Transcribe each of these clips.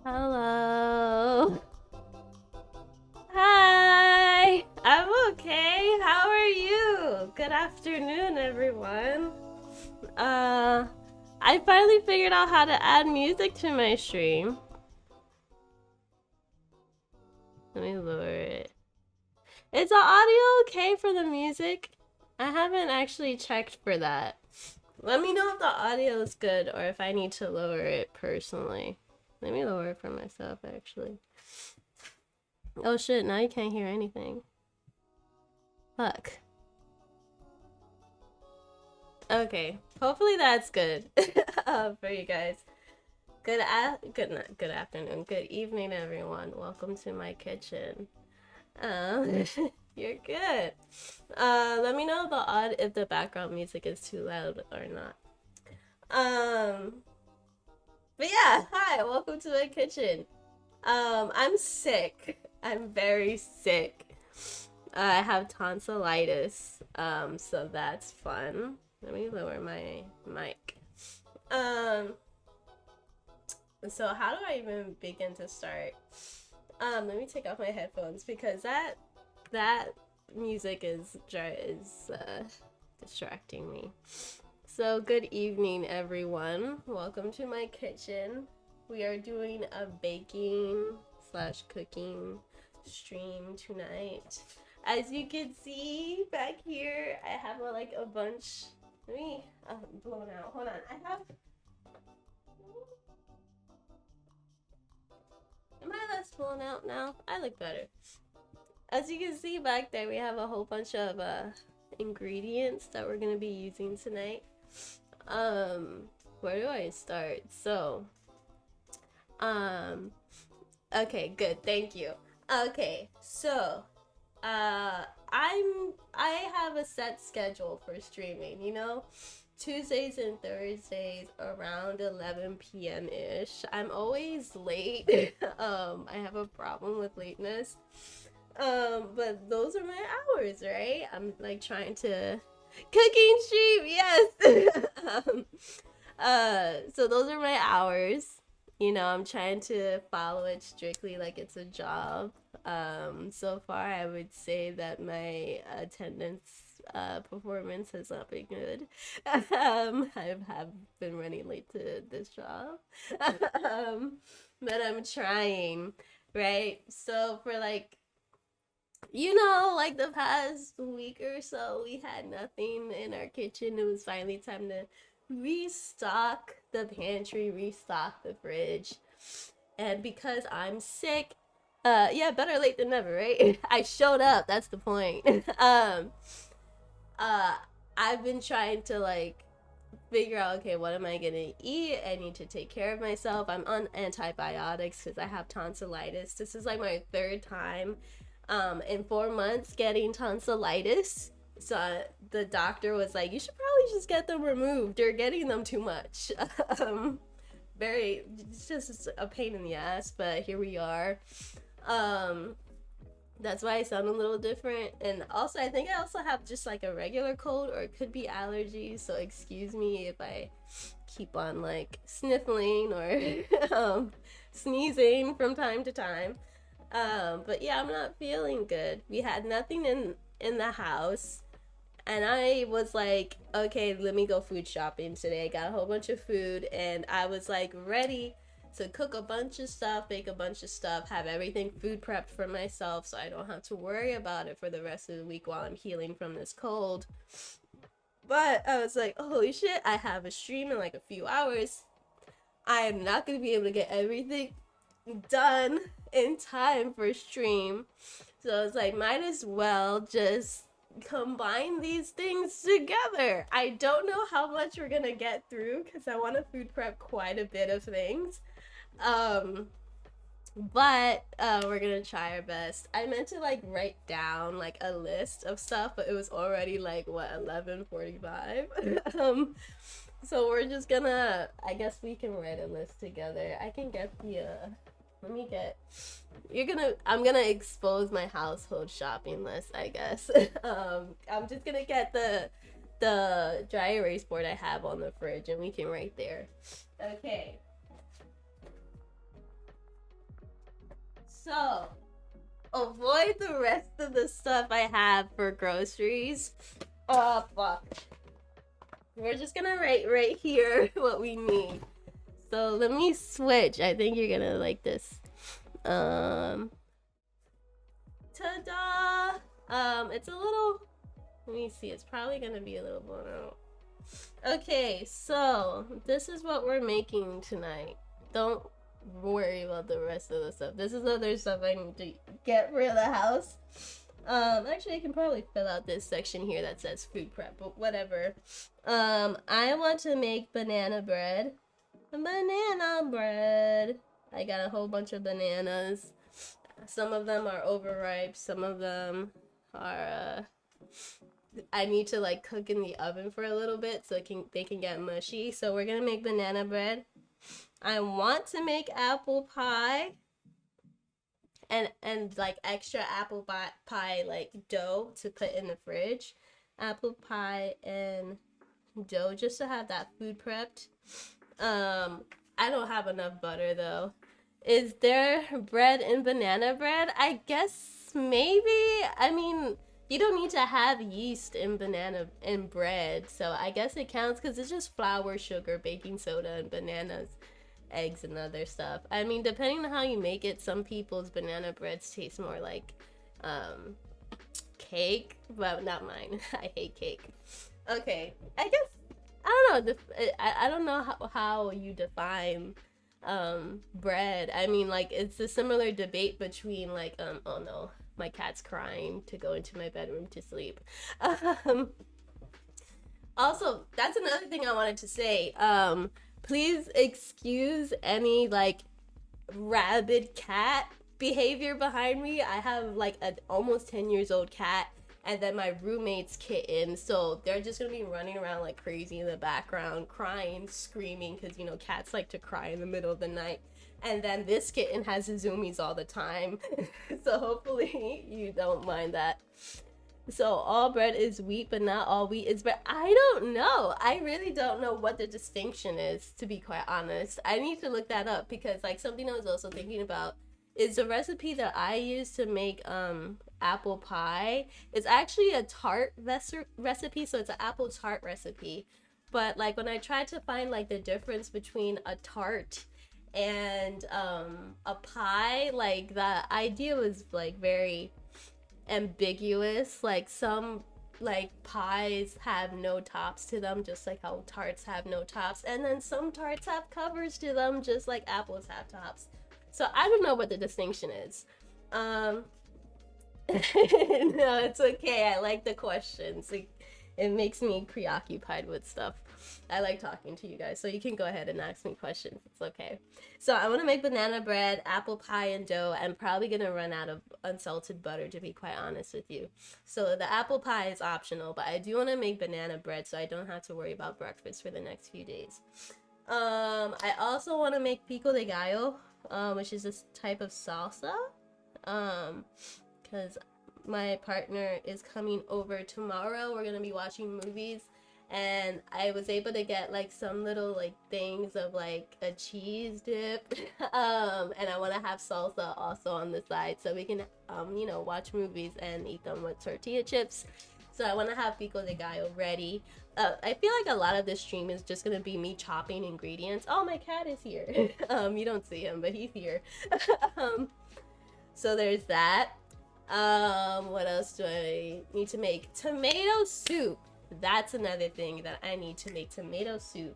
Hello. Hi. I'm okay. How are you? Good afternoon, everyone. Uh, I finally figured out how to add music to my stream. Let me lower it. Is the audio okay for the music? I haven't actually checked for that. Let me know if the audio is good or if I need to lower it personally. Let me lower it for myself, actually. Oh shit, now you can't hear anything. Fuck. Okay, hopefully that's good for you guys. Good afternoon, good evening, everyone. Welcome to my kitchen. Um, you're good. Let me know if the background music is too loud or not. But yeah, hi, welcome to my kitchen. I'm sick. I'm very sick. I have tonsillitis. So that's fun. Let me lower my mic. So how do I even begin to start? Let me take off my headphones because that music is distracting me. So good evening, everyone. Welcome to my kitchen. We are doing a baking/cooking stream tonight. As you can see back here, I have a bunch. Let me blown out. Hold on. Am I less blown out now? I look better. As you can see back there, we have a whole bunch of ingredients that we're gonna be using tonight. Where do I start? So, okay, good, thank you. Okay, so, I have a set schedule for streaming, Tuesdays and Thursdays around 11 p.m. ish. I'm always late. I have a problem with lateness. But those are my hours, right? I'm like trying to cooking stream, yes. So those are my hours. I'm trying to follow it strictly like it's a job. So far I would say that my attendance performance has not been good. I have been running late to this job. But I'm trying, right? So for like the past week or so, we had nothing in our kitchen. It was finally time to restock the pantry, restock the fridge. And because I'm sick, yeah, better late than never, right? I showed up, that's the point. Uh, I've been trying to figure out, okay, what am I gonna eat? I need to take care of myself. I'm on antibiotics because I have tonsillitis. This is like my third time in 4 months getting tonsillitis. So the doctor was like, you should probably just get them removed. You're getting them too much. It's just a pain in the ass, but here we are. That's why I sound a little different. And also, I think I also have just like a regular cold, or it could be allergies. So excuse me if I keep on sniffling or sneezing from time to time. But yeah, I'm not feeling good. We had nothing in the house, and I was like, okay, let me go food shopping today. Got a whole bunch of food, and I was ready to cook a bunch of stuff, bake a bunch of stuff, have everything food prepped for myself so I don't have to worry about it for the rest of the week while I'm healing from this cold. But I was like, holy shit, I have a stream in a few hours. I am not going to be able to get everything done in time for stream. So I was like, might as well just combine these things together. I don't know how much we're gonna get through because I want to food prep quite a bit of things. But we're gonna try our best. I meant to write down a list of stuff, but it was already 11:45. So we're just gonna, I guess we can write a list together. I can get I'm gonna expose my household shopping list, I guess. I'm just gonna get the dry erase board I have on the fridge and we can write there. Okay. So, avoid the rest of the stuff I have for groceries. Oh, fuck. We're just gonna write right here what we need. So let me switch. I think you're gonna like this. Ta-da! It's a little, let me see, it's probably gonna be a little blown out. Okay, so this is what we're making tonight. Don't worry about the rest of the stuff. This is other stuff I need to get for the house. Actually I can probably fill out this section here that says food prep, but whatever. I want to make banana bread. Banana bread. I got a whole bunch of bananas. Some of them are overripe, some of them are I need to like cook in the oven for a little bit so they can get mushy. So we're gonna make banana bread. I want to make apple pie and like extra apple pie like dough to put in the fridge. Apple pie and dough just to have that food prepped. I don't have enough butter though. Is there bread in banana bread? I guess maybe. I mean, you don't need to have yeast in banana in bread, so I guess it counts because it's just flour, sugar, baking soda, and bananas, eggs, and other stuff. I mean, depending on how you make it, some people's banana breads taste more like cake, but not mine. I hate cake. Okay, I guess I don't know. I don't know how you define bread. I mean, like, it's a similar debate between like oh no, my cat's crying to go into my bedroom to sleep. Also, that's another thing I wanted to say. Please excuse any like rabid cat behavior behind me. I have like an almost 10 years old cat and then my roommate's kitten, so they're just gonna be running around like crazy in the background, crying, screaming, because you know cats like to cry in the middle of the night. And then this kitten has zoomies all the time. So hopefully you don't mind that. So all bread is wheat, but not all wheat is bread. I don't know. I really don't know what the distinction is, to be quite honest. I need to look that up because like something I was also thinking about is the recipe that I use to make apple pie. It's actually a tart recipe, so it's an apple tart recipe. But like when I tried to find like the difference between a tart and a pie, like the idea was like very ambiguous. Like some like pies have no tops to them, just like how tarts have no tops, and then some tarts have covers to them, just like apples have tops. So I don't know what the distinction is. No, it's okay. I like the questions. It makes me preoccupied with stuff. I like talking to you guys, so you can go ahead and ask me questions. It's okay. So I want to make banana bread, apple pie, and dough. I'm probably going to run out of unsalted butter, to be quite honest with you. So the apple pie is optional, but I do want to make banana bread so I don't have to worry about breakfast for the next few days. I also want to make pico de gallo, which is this type of salsa. Because my partner is coming over tomorrow. We're gonna be watching movies, and I was able to get like some little like things of like a cheese dip, and I want to have salsa also on the side so we can you know, watch movies and eat them with tortilla chips. So I want to have pico de gallo ready. I feel like a lot of this stream is just gonna be me chopping ingredients. Oh, my cat is here. You don't see him, but he's here. So there's that. What else do I need to make? Tomato soup. That's another thing that I need to make, tomato soup.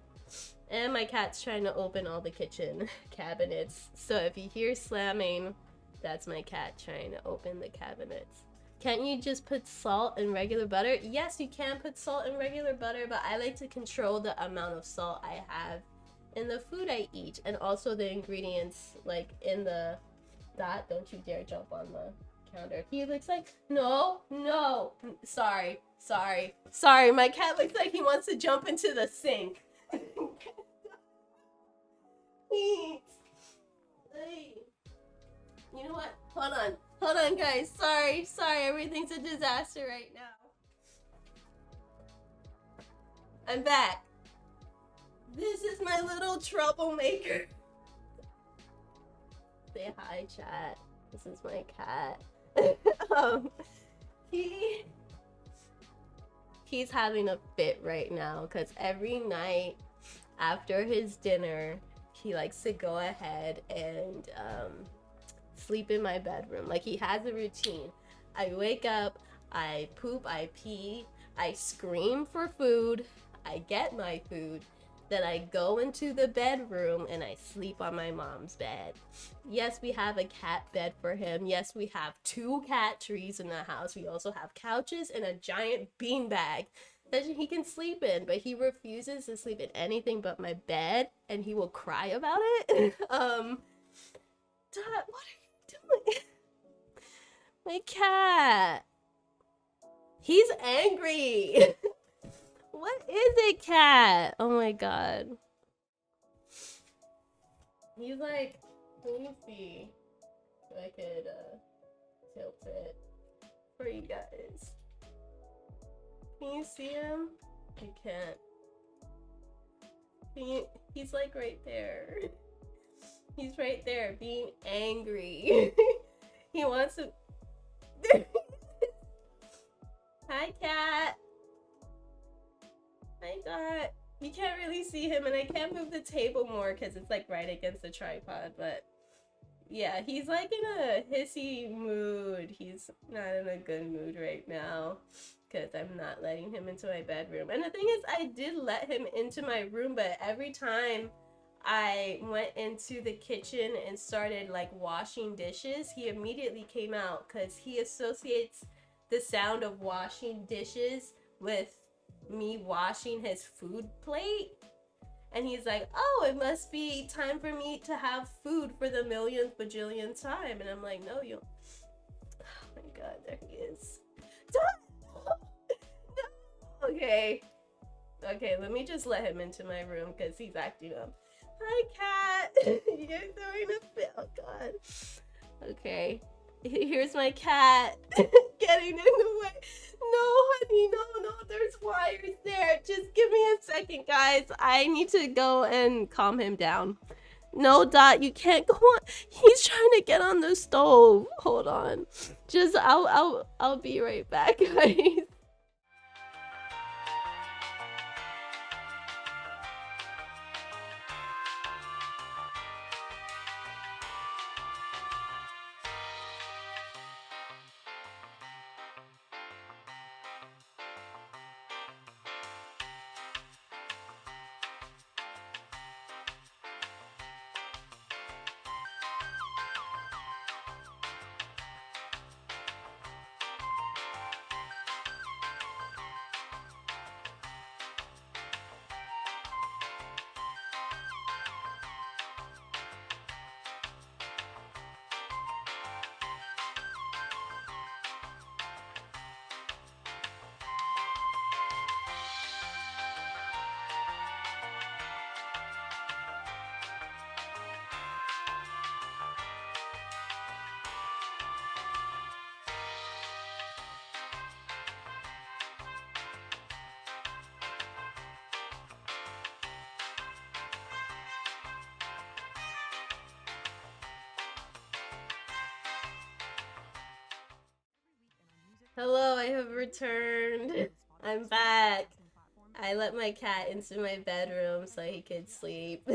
And my cat's trying to open all the kitchen cabinets. So if you hear slamming, that's my cat trying to open the cabinets. Can't you just put salt and regular butter? Yes, you can put salt and regular butter, but I like to control the amount of salt I have in the food I eat, and also the ingredients like in the that. Don't you dare jump on the counter. He looks like, no, sorry, my cat looks like he wants to jump into the sink. Please. Hey. You know what, hold on guys, sorry, everything's a disaster right now. I'm back. This is my little troublemaker. Say hi, chat. This is my cat. um, he he's having a fit right now because every night after his dinner, he likes to go ahead and sleep in my bedroom. Like, he has a routine. I wake up, I poop, I pee, I scream for food, I get my food, then I go into the bedroom and I sleep on my mom's bed. Yes, we have a cat bed for him. Yes, we have 2 cat trees in the house. We also have couches and a giant beanbag that he can sleep in, but he refuses to sleep in anything but my bed, and he will cry about it. Dot, what are you doing? My cat. He's angry. What is it, cat? Oh my god. He's like, let me see if I could tilt it for you guys. Can you see him? I can't. He's like right there. He's right there being angry. He wants to. Hi, cat. Hi, God. You can't really see him, and I can't move the table more because it's like right against the tripod, but yeah, he's like in a hissy mood. He's not in a good mood right now because I'm not letting him into my bedroom. And the thing is, I did let him into my room, but every time I went into the kitchen and started like washing dishes, he immediately came out because he associates the sound of washing dishes with me washing his food plate. And he's like, oh, it must be time for me to have food for the millionth bajillionth time. And I'm like, no, you. Oh my god, there he is. No. Okay. Okay, let me just let him into my room because he's acting up. Hi, cat. You're throwing a fit. Oh god. Okay. Here's my cat getting in the way. No, honey, no, there's wires there. Just give me a second, guys. I need to go and calm him down. No, Dot, you can't go on. He's trying to get on the stove. Hold on. Just, I'll be right back, guys. Hello, I have returned. I'm back. I let my cat into my bedroom so he could sleep.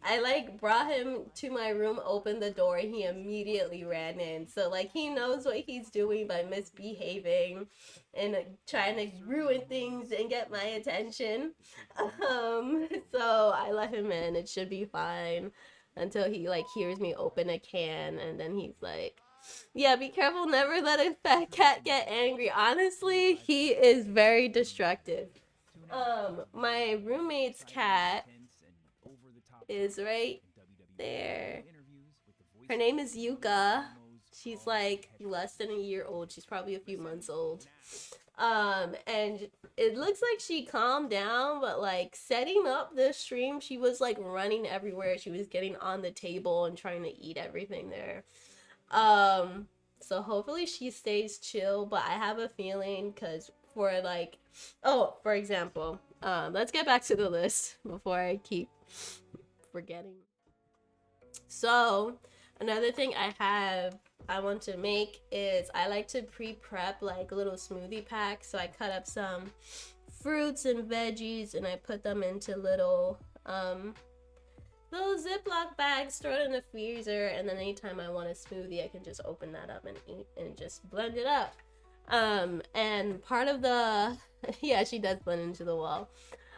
I like brought him to my room, opened the door, and he immediately ran in. So like he knows what he's doing by misbehaving and trying to ruin things and get my attention. So I let him in. It should be fine until he like hears me open a can, and then he's like, yeah, be careful. Never let a fat cat get angry. Honestly, he is very destructive. My roommate's cat is right there. Her name is Yuka. She's like less than a year old. She's probably a few months old. And it looks like she calmed down, but like setting up the stream, she was like running everywhere. She was getting on the table and trying to eat everything there. So hopefully she stays chill, but I have a feeling because for like, oh, for example, let's get back to the list before I keep forgetting. So Another thing I want to make is I like to pre-prep like little smoothie packs. So I cut up some fruits and veggies and I put them into little Ziploc bags, throw it in the freezer, and then anytime I want a smoothie, I can just open that up and eat and just blend it up. And part of the yeah, she does blend into the wall.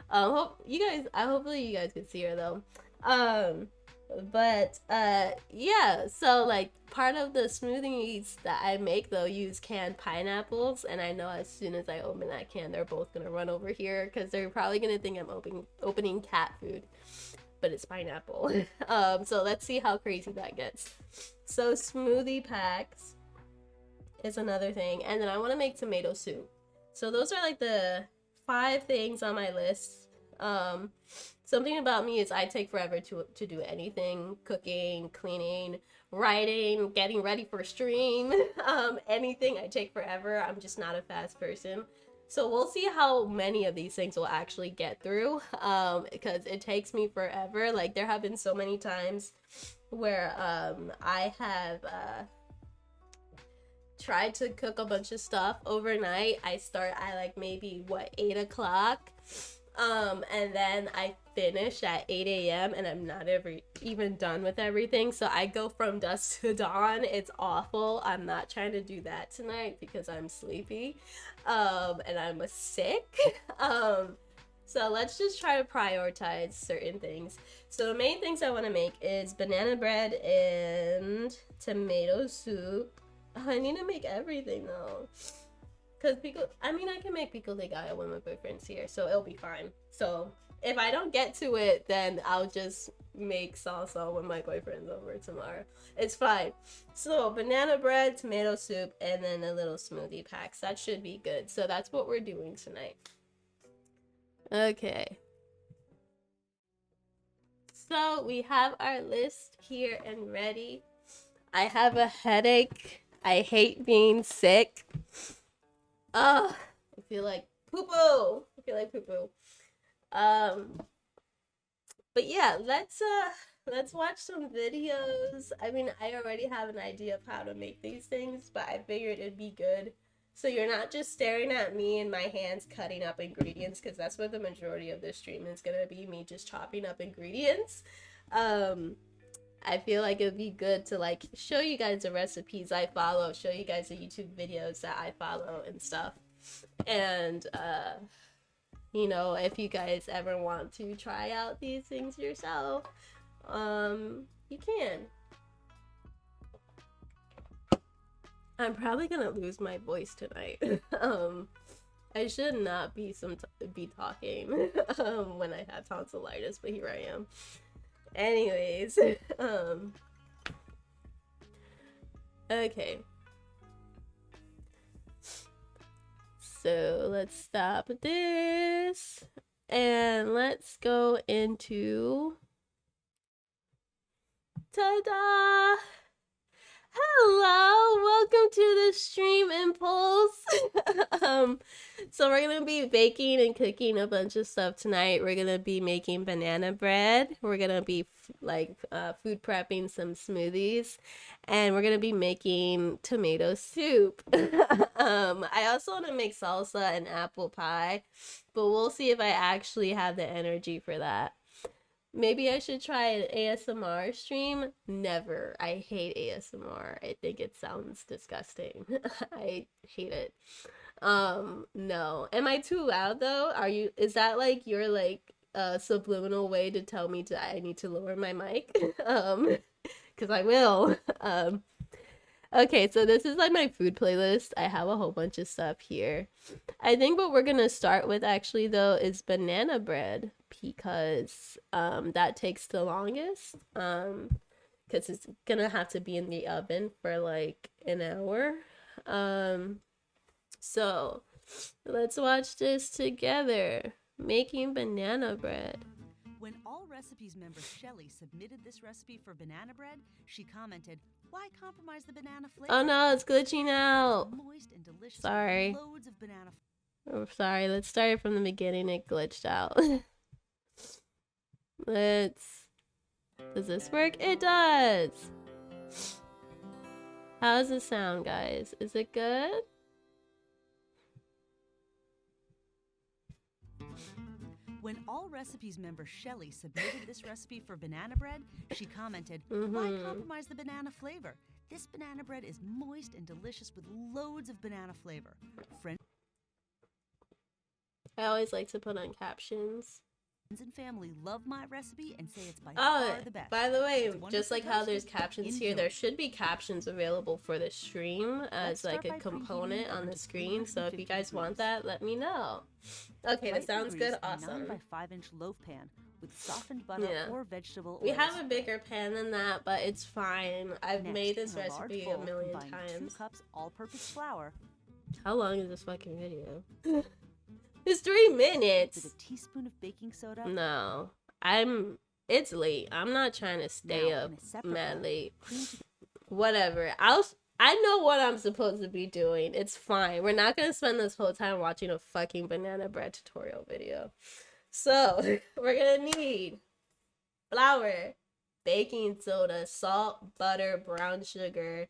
Hopefully you guys could see her though. But yeah, so like part of the smoothies that I make though use canned pineapples, and I know as soon as I open that can, they're both gonna run over here because they're probably gonna think I'm opening cat food, but it's pineapple. So let's see how crazy that gets. So smoothie packs is another thing, and then I want to make tomato soup. So those are like the 5 things on my list. Something about me is I take forever to do anything: cooking, cleaning, writing, getting ready for a stream. Anything I take forever. I'm just not a fast person. So we'll see how many of these things we'll actually get through, because it takes me forever. Like there have been so many times where I have tried to cook a bunch of stuff overnight. I start at like maybe 8 o'clock, and then I finish at 8 a.m. and I'm not even done with everything. So I go from dusk to dawn. It's awful. I'm not trying to do that tonight because I'm sleepy, and I'm sick. So let's just try to prioritize certain things. So the main things I want to make is banana bread and tomato soup. Oh, I need to make everything though. Cause I can make pico de gallo when my boyfriend's here, so it'll be fine. So if I don't get to it, then I'll just make salsa when my boyfriend's over tomorrow. It's fine. So banana bread, tomato soup, and then a little smoothie packs. That should be good. So that's what we're doing tonight. Okay. So we have our list here and ready. I have a headache. I hate being sick. I feel like poo-poo. But yeah, let's watch some videos. I mean, I already have an idea of how to make these things, but I figured it'd be good so you're not just staring at me and my hands cutting up ingredients, because that's what the majority of this stream is gonna be, me just chopping up ingredients. I feel like it'd be good to like show you guys the recipes I follow, show you guys the YouTube videos that I follow and stuff. And you know, if you guys ever want to try out these things yourself, you can. I'm probably gonna lose my voice tonight. I should not be talking when I have tonsillitis, but here I am. Anyways, okay. So let's stop this and let's go into ta-da! Hello, welcome to the Stream Impulse. So we're gonna be baking and cooking a bunch of stuff tonight. We're gonna be making banana bread. We're gonna be food prepping some smoothies, and we're gonna be making tomato soup. I also want to make salsa and apple pie, but we'll see if I actually have the energy for that. Maybe I should try an ASMR stream. Never. I hate ASMR. I think it sounds disgusting. I hate it. No. Am I too loud though? Is that like your subliminal way to tell me I need to lower my mic? Cuz I will. Okay, so this is like my food playlist. I have a whole bunch of stuff here. I think what we're gonna start with actually though is banana bread, because that takes the longest, because it's gonna have to be in the oven for like an hour. So let's watch this together. Making banana bread. When All Recipes member Shelly submitted this recipe for banana bread, she commented, "Why compromise the banana flavor? Oh no, it's glitching out. Moist and delicious. Sorry. Loads of banana. Oh, sorry. Let's start it from the beginning. It glitched out. Does this work? It does. How's it sound, guys? Is it good? When All Recipes member Shelly submitted this recipe for banana bread, she commented, "Why compromise the banana flavor? This banana bread is moist and delicious with loads of banana flavor." I always like to put on captions. Friends and family love my recipe and say it's by far the best. By the way, It's just like how there's captions here, there should be captions available for the stream as like a component on the screen. So if you guys want that, let me know. Okay, that sounds good. Awesome. 9 by 5-inch loaf pan with softened butter or vegetable oils. We have a bigger pan than that, but it's fine. I've made this recipe a million times. 2 cups all-purpose flour. How long is this fucking video? It's 3 minutes. With a teaspoon of baking soda. No, it's late. I'm not trying to stay up mad late. Whatever. I know what I'm supposed to be doing. It's fine. We're not gonna spend this whole time watching a fucking banana bread tutorial video. So we're gonna need flour, baking soda, salt, butter, brown sugar,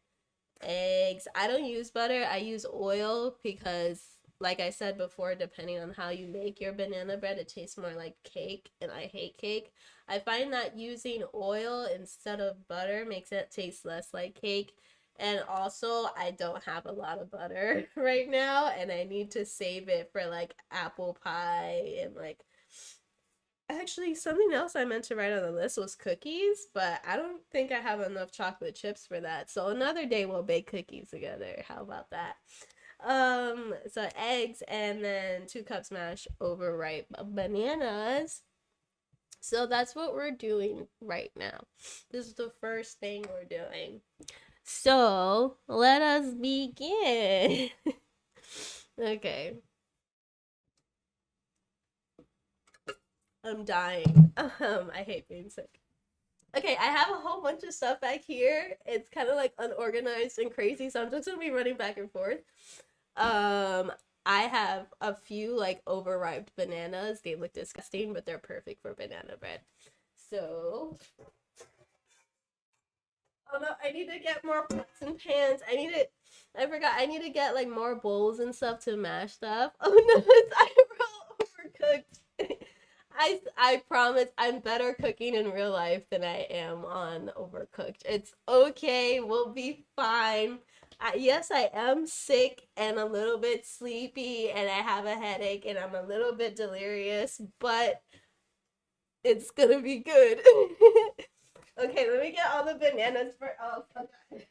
eggs. I don't use butter. I use oil because, like I said before, depending on how you make your banana bread, it tastes more like cake, and I hate cake. I find that using oil instead of butter makes it taste less like cake. And also, I don't have a lot of butter right now, and I need to save it for like apple pie and like... Actually, something else I meant to write on the list was cookies, but I don't think I have enough chocolate chips for that. So another day we'll bake cookies together. How about that? So eggs, and then 2 cups mashed overripe bananas. So that's what we're doing right now. This is the first thing we're doing. So let us begin. Okay. I'm dying. I hate being sick. Okay, I have a whole bunch of stuff back here. It's kind of like unorganized and crazy, so I'm just gonna be running back and forth. I have a few like overripe bananas. They look disgusting, but they're perfect for banana bread. So, oh no, I need to get more pots and pans. I forgot, I need to get like more bowls and stuff to mash stuff. Oh no, it's overcooked. I promise I'm better cooking in real life than I am on Overcooked. It's okay, we'll be fine. Yes, I am sick and a little bit sleepy, and I have a headache, and I'm a little bit delirious, but it's gonna be good. Okay, let me get all the bananas for... Oh, okay.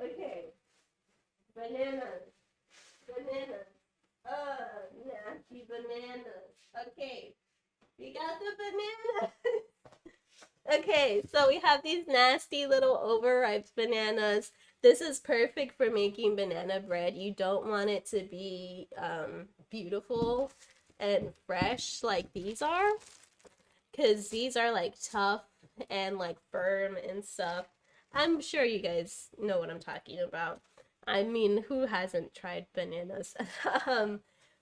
Okay. Bananas. Nasty bananas. Okay. We got the bananas. Okay, so we have these nasty little overripe bananas. This is perfect for making banana bread. You don't want it to be beautiful and fresh like these are, because these are like tough and like firm and stuff. I'm sure you guys know what I'm talking about. I mean, who hasn't tried bananas?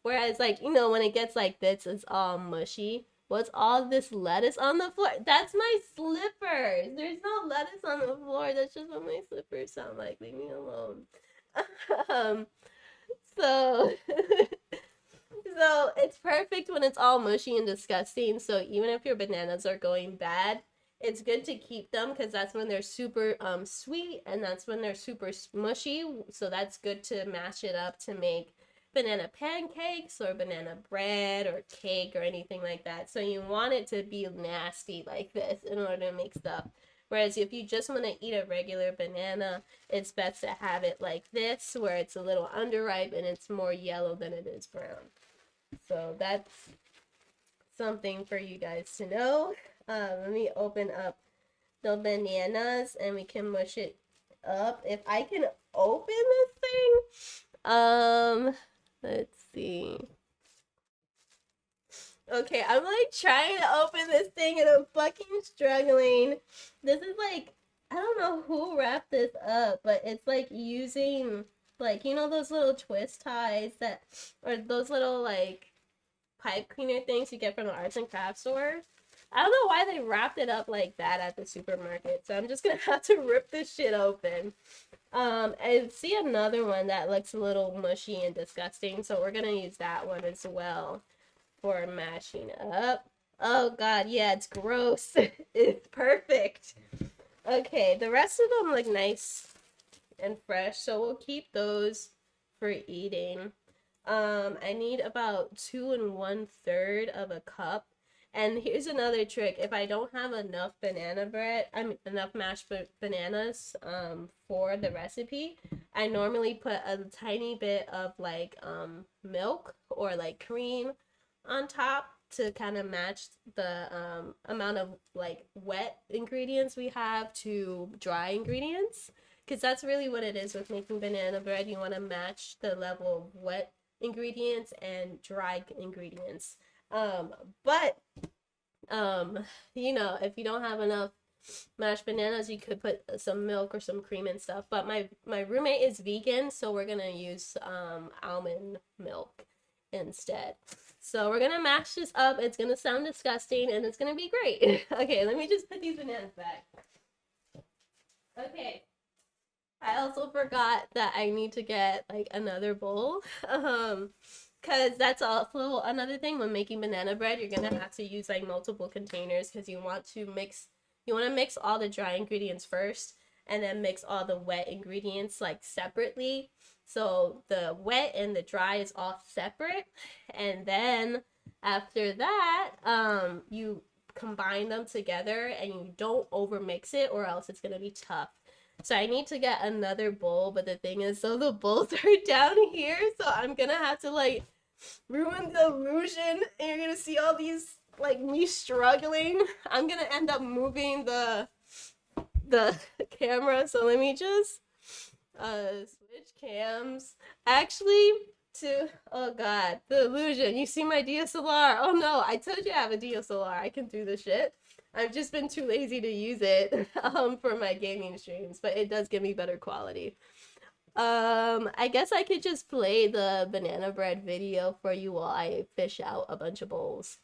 Whereas, like, you know, when it gets like this, it's all mushy. What's all this lettuce on the floor? That's my slippers. There's no lettuce on the floor. That's just what my slippers sound like. Leave me alone. So it's perfect when it's all mushy and disgusting. So even if your bananas are going bad, it's good to keep them, because that's when they're super sweet, and that's when they're super mushy. So that's good to mash it up to make banana pancakes or banana bread or cake or anything like that. So you want it to be nasty like this in order to make stuff. Whereas if you just want to eat a regular banana, it's best to have it like this, where it's a little underripe and it's more yellow than it is brown. So that's something for you guys to know. Let me open up the bananas and we can mush it up. If I can open this thing, let's see. Okay, I'm like trying to open this thing and I'm fucking struggling. This is like, I don't know who wrapped this up, but it's like using, like, you know those little twist ties that, or those little like pipe cleaner things you get from the arts and crafts store? I don't know why they wrapped it up like that at the supermarket. So I'm just gonna have to rip this shit open. I see another one that looks a little mushy and disgusting, so we're gonna use that one as well for mashing up. Oh god, yeah, it's gross. It's perfect. Okay, the rest of them look nice and fresh, so we'll keep those for eating. I need about 2 1/3 of a cup. And here's another trick. If I don't have enough banana bread, I mean enough mashed bananas for the recipe, I normally put a tiny bit of like milk or like cream on top to kind of match the amount of like wet ingredients we have to dry ingredients, because that's really what it is with making banana bread. You want to match the level of wet ingredients and dry ingredients. But you know, if you don't have enough mashed bananas, you could put some milk or some cream and stuff. But my roommate is vegan, so we're gonna use almond milk instead. So we're gonna mash this up. It's gonna sound disgusting and it's gonna be great. Okay, let me just put these bananas back. Okay. I also forgot that I need to get like another bowl. Because that's also another thing when making banana bread, you're gonna have to use like multiple containers because you want to mix all the dry ingredients first and then mix all the wet ingredients like separately. So the wet and the dry is all separate, and then after that, you combine them together and you don't over mix it or else it's gonna be tough. So I need to get another bowl, but the thing is, so the bowls are down here, so I'm gonna have to like ruin the illusion, and you're gonna see all these like me struggling. I'm gonna end up moving the camera, so let me just switch cams. Actually, to oh god, the illusion. You see my DSLR? Oh no, I told you I have a DSLR. I can do this shit. I've just been too lazy to use it for my gaming streams, but it does give me better quality. I guess I could just play the banana bread video for you while I fish out a bunch of bowls.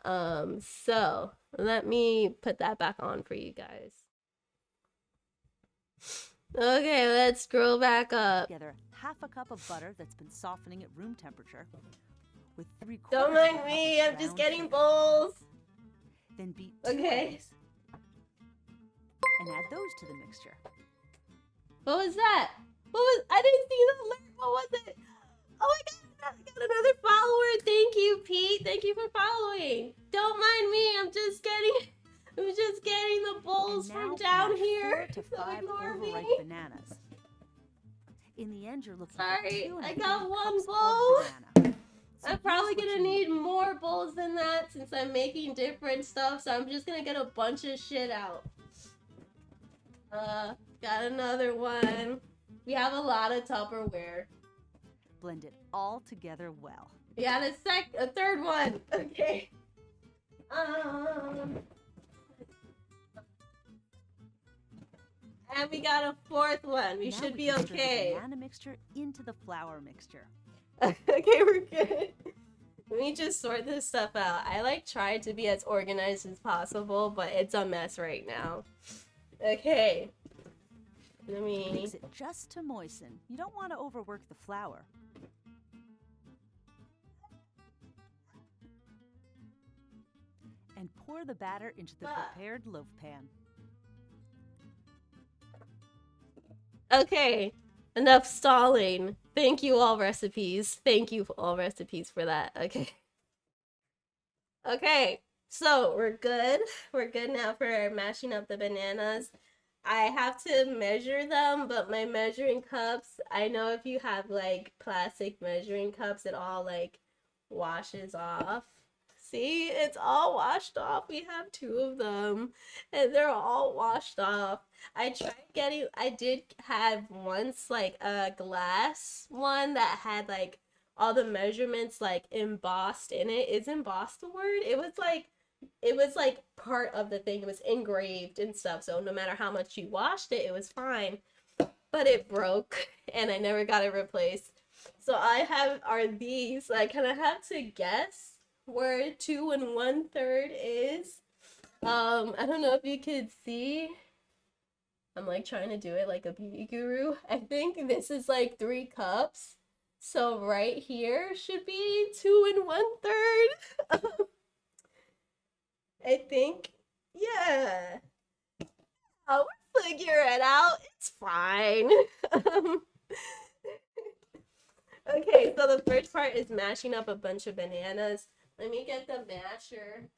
So let me put that back on for you guys. Okay, let's scroll back up. Together half a cup of butter that's been softening at room temperature with 3/4 Don't mind me, I'm just getting bowls. Then beat 2 eggs and add those to the mixture. What was that? I didn't see the alert. What was it? Oh my god, I got another follower. Thank you, Pete. Thank you for following. Don't mind me. I'm just getting the bowls from down here. 4 to 5 overripe bananas. In the end, you're looking Sorry, for 2 I got one cups bowl. of banana. I'm probably gonna need more bowls than that since I'm making different stuff, so I'm just gonna get a bunch of shit out. Got another one. We have a lot of Tupperware. Blend it all together well. We got a third one. Okay. And we got a fourth one. We should be okay. Stir the banana mixture into the flour mixture. Okay, we're good. Let me just sort this stuff out. I like tried to be as organized as possible, but it's a mess right now. Okay. Let me Mix it just to moisten. You don't want to overwork the flour. And pour the batter into the prepared loaf pan. Okay, enough stalling. Thank you, all recipes. Thank you, all recipes, for that. Okay. Okay, so we're good. We're good now for mashing up the bananas. I have to measure them, but my measuring cups, I know if you have like plastic measuring cups, it all like washes off. See, it's all washed off. We have 2 of them and they're all washed off. I did have once like a glass one that had like all the measurements like embossed in it. Is embossed the word? It was like part of the thing. It was engraved and stuff. So no matter how much you washed it, it was fine. But it broke and I never got it replaced. So are these. So I kind of have to guess where 2 1/3 is. I don't know if you could see. I'm like trying to do it like a beauty guru. I think this is like 3 cups. So right here should be 2 and 1/3. I think. Yeah. I'll figure it out. It's fine. um, okay, so the first part is mashing up a bunch of bananas. Let me get the masher.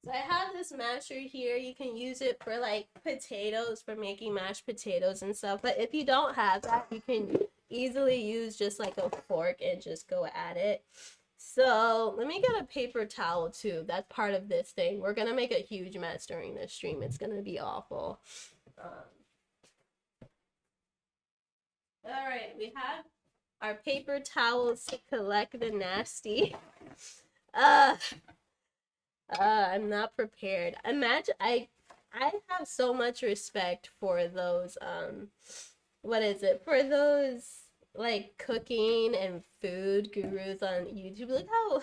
So I have this masher here. You can use it for like potatoes, for making mashed potatoes and stuff. But if you don't have that, you can easily use just like a fork and just go at it. So let me get a paper towel too. That's part of this thing. We're gonna make a huge mess during this stream. It's gonna be awful. All right, we have our paper towels to collect the nasty. Uh, I'm not prepared. Imagine I have so much respect for those what is it? For those like cooking and food gurus on YouTube. Look how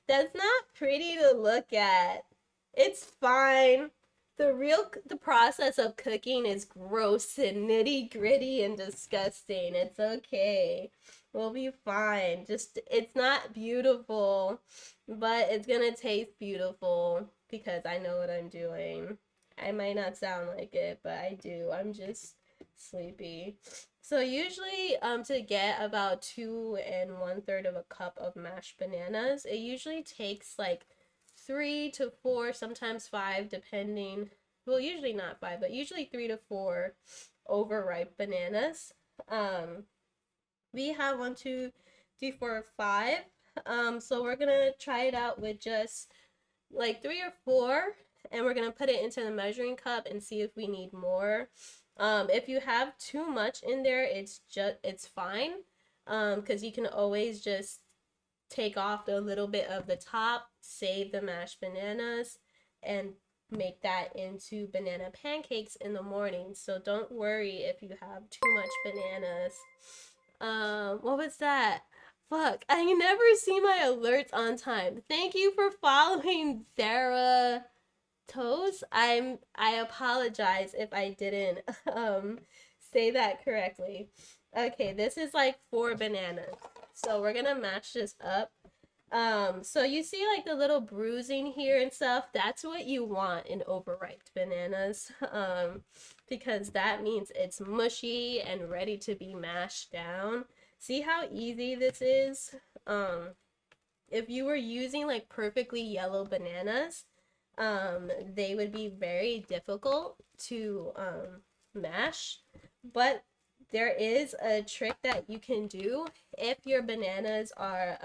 that's not pretty to look at. It's fine. The process of cooking is gross and nitty gritty and disgusting. It's okay. We'll be fine. Just it's not beautiful, but it's gonna taste beautiful because I know what I'm doing. I might not sound like it, but I do. I'm just sleepy. So usually, to get about 2 and 1/3 of a cup of mashed bananas, it usually takes like 3 to 4, sometimes 5, depending. Well, usually not 5, but usually 3 to 4 overripe bananas. We have 1, 2, 3, 4, 5. So we're gonna try it out with just like 3 or 4, and we're gonna put it into the measuring cup and see if we need more. If you have too much in there, it's fine. Because you can always just take off a little bit of the top, save the mashed bananas, and make that into banana pancakes in the morning. So don't worry if you have too much bananas. What was that? Fuck, I never see my alerts on time. Thank you for following Sarah Toes. I apologize if I didn't say that correctly. Okay, this is like 4 bananas. So we're gonna match this up. So you see like the little bruising here and stuff. That's what you want in overripe bananas. Because that means it's mushy and ready to be mashed down. See how easy this is? If you were using like perfectly yellow bananas, they would be very difficult to mash. But there is a trick that you can do if your bananas are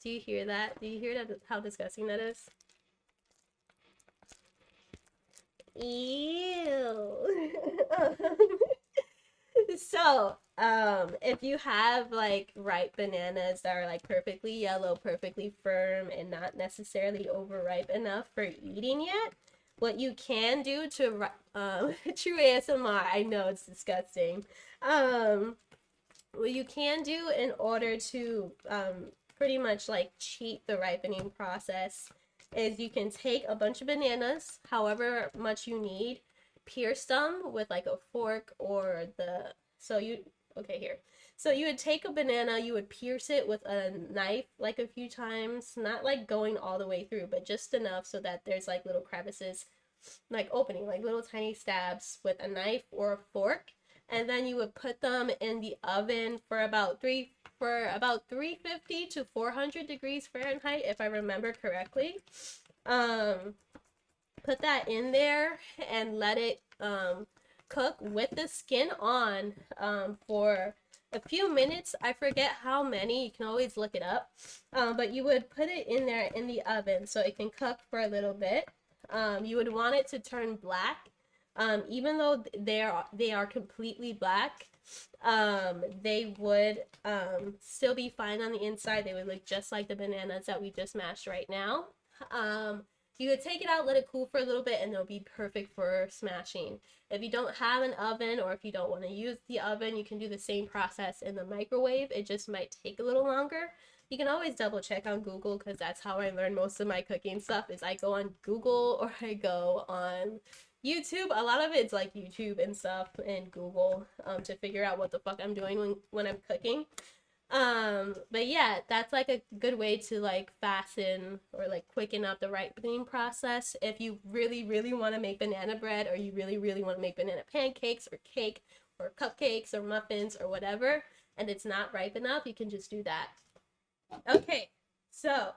do you hear that? Do you hear that? How disgusting that is? Ew. So, if you have like ripe bananas that are like perfectly yellow, perfectly firm, and not necessarily overripe enough for eating yet, what you can do to true ASMR, I know it's disgusting. What you can do in order to pretty much like cheat the ripening process is you can take a bunch of bananas, however much you need, pierce them with like a fork or okay, here. So you would take a banana, you would pierce it with a knife like a few times, not like going all the way through, but just enough so that there's like little crevices, like opening, like little tiny stabs with a knife or a fork. And then you would put them in the oven for about 350 to 400 degrees Fahrenheit, if I remember correctly. Put that in there and let it cook with the skin on for a few minutes. I forget how many. You can always look it up. But you would put it in there in the oven so it can cook for a little bit. You would want it to turn black. Even though they are completely black, they would still be fine on the inside. They would look just like the bananas that we just mashed right now. You would take it out, let it cool for a little bit, and they'll be perfect for smashing. If you don't have an oven, or if you don't want to use the oven, you can do the same process in the microwave. It just might take a little longer, You can always double check on Google because that's how I learn most of my cooking stuff is I go on Google or I go on YouTube. A lot of it's like YouTube and stuff and Google to figure out what the fuck I'm doing when I'm cooking. But yeah, that's like a good way to like fasten or like quicken up the ripening process if you really, really want to make banana bread or you really, really want to make banana pancakes or cake or cupcakes or muffins or whatever, and it's not ripe enough, you can just do that. Okay, so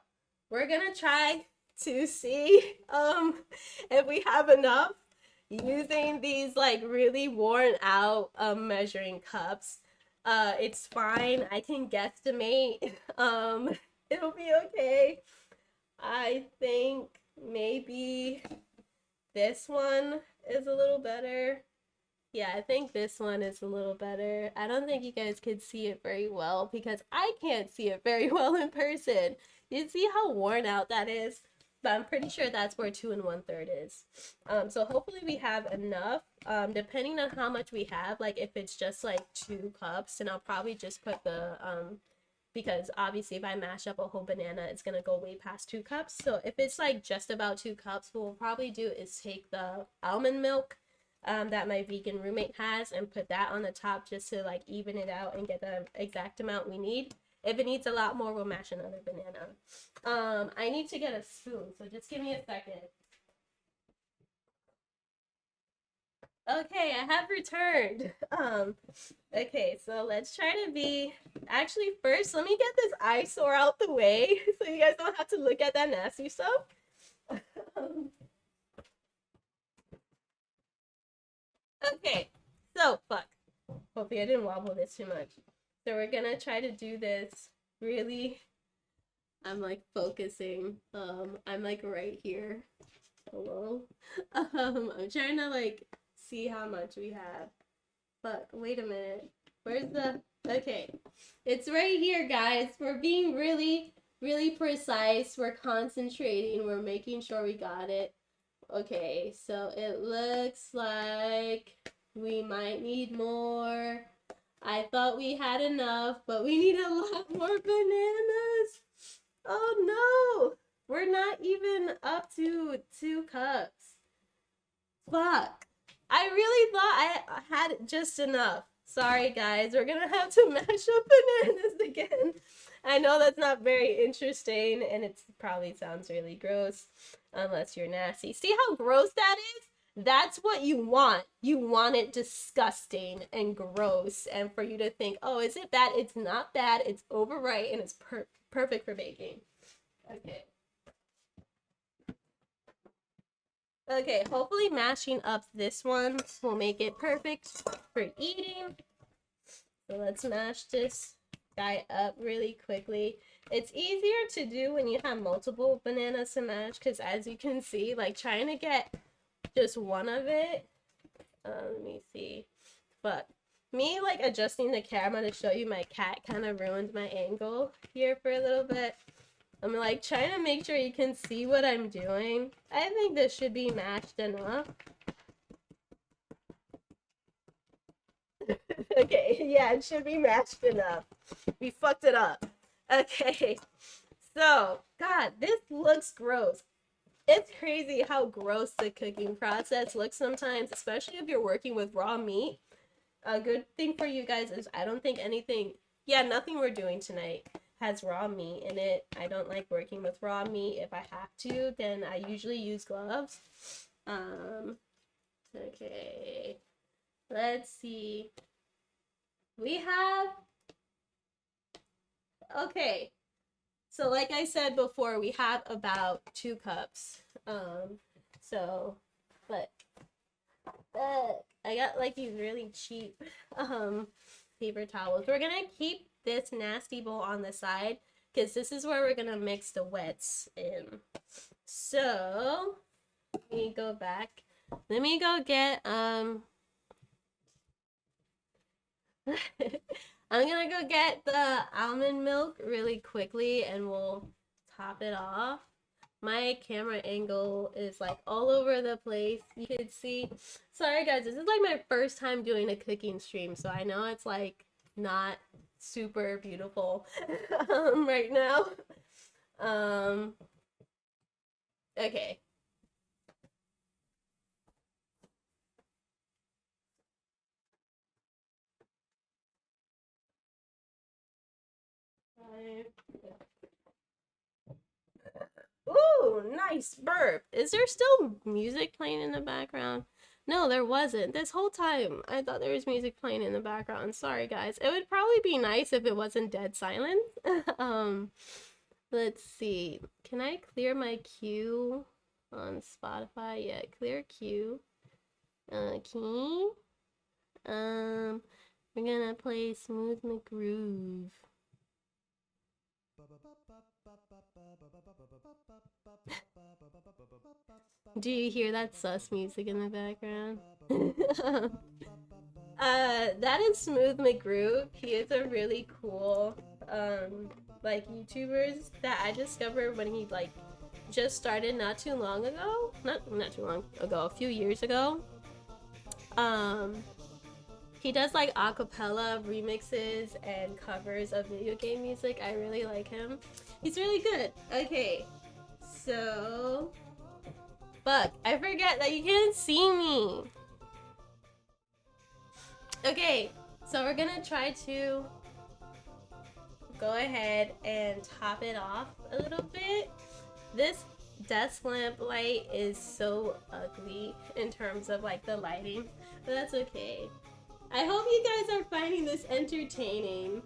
we're gonna try to see if we have enough using these like really worn out measuring cups. It's fine. I can guesstimate. It'll be okay. I think maybe this one is a little better. Yeah, I think this one is a little better. I don't think you guys could see it very well because I can't see it very well in person. You see how worn out that is? But I'm pretty sure that's where 2 1/3 is. So hopefully we have enough. Depending on how much we have, like if it's just like 2 cups, then I'll probably just put the because obviously if I mash up a whole banana, it's gonna go way past 2 cups. So if it's like just about 2 cups, what we'll probably do is take the almond milk that my vegan roommate has and put that on the top just to like even it out and get the exact amount we need. If it needs a lot more, we'll mash another banana. I need to get a spoon, so just give me a second. Okay, I have returned. Okay, so let's try to be... Actually, first, let me get this eyesore out the way so you guys don't have to look at that nasty stuff. Okay, so, fuck. Hopefully I didn't wobble this too much. So we're gonna try to do this really... I'm like focusing. I'm like right here. Hello? I'm trying to like see how much we have. Fuck, wait a minute. Where's the... Okay. It's right here, guys. We're being really, really precise. We're concentrating. We're making sure we got it. Okay, so it looks like we might need more. I thought we had enough, but we need a lot more bananas. Oh no! We're not even up to 2 cups. Fuck. I really thought I had just enough. Sorry, guys. We're gonna have to mash up bananas again. I know that's not very interesting, and it probably sounds really gross, unless you're nasty. See how gross that is? That's what you want. You want it disgusting and gross, and for you to think, oh, is it bad? It's not bad. It's overripe, and it's perfect for baking. Okay. Okay, hopefully mashing up this one will make it perfect for eating. So let's mash this guy up really quickly. It's easier to do when you have multiple bananas to mash because as you can see, like trying to get just one of it. Let me see. But me like adjusting the camera to show you my cat kind of ruined my angle here for a little bit. I'm like trying to make sure you can see what I'm doing. I think this should be mashed enough. Okay, yeah, it should be mashed enough. We fucked it up. Okay, so, God, this looks gross. It's crazy how gross the cooking process looks sometimes, especially if you're working with raw meat. A good thing for you guys is I don't think anything, yeah, nothing we're doing tonight has raw meat in it. I don't like working with raw meat. If I have to, then I usually use gloves. Okay, let's see. We have, okay, so like I said before, we have about 2 cups. So, but I got like these really cheap paper towels. We're gonna keep this nasty bowl on the side because this is where we're gonna mix the wets in. So let me go back. Let me go get I'm gonna go get the almond milk really quickly and we'll top it off. My camera angle is like all over the place. You can see. Sorry guys, this is like my first time doing a cooking stream, so I know it's like not super beautiful right now. Um, okay. Ooh, nice burp. Is there still music playing in the background? No, there wasn't. This whole time, I thought there was music playing in the background. Sorry, guys. It would probably be nice if it wasn't dead silent. um, let's see. Can I clear my queue on Spotify? Yeah, clear queue. Okay. We're gonna play Smooth McGroove. Do you hear that sus music in the background? That is Smooth McGroove. He is a really cool, like YouTubers that I discovered when he like just started not too long ago. Not too long ago, a few years ago. He does like acapella remixes and covers of video game music. I really like him. He's really good. Okay, so fuck, I forget that you can't see me. Okay, so we're gonna try to go ahead and top it off a little bit. This desk lamp light is so ugly in terms of like the lighting, but that's okay. I hope you guys are finding this entertaining.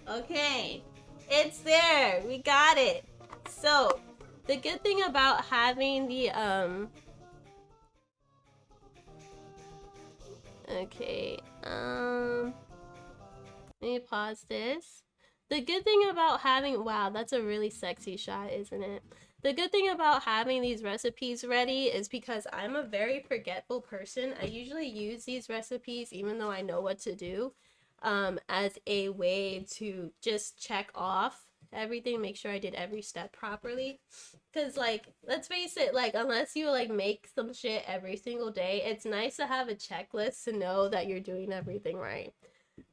Okay, it's there. We got it. So, the good thing about having the okay, let me pause this. The good thing about having, wow, that's a really sexy shot, isn't it? The good thing about having these recipes ready is because I'm a very forgetful person. I usually use these recipes even though I know what to do, as a way to just check off everything, make sure I did every step properly. Because, like, let's face it, like, unless you, like, make some shit every single day, it's nice to have a checklist to know that you're doing everything right.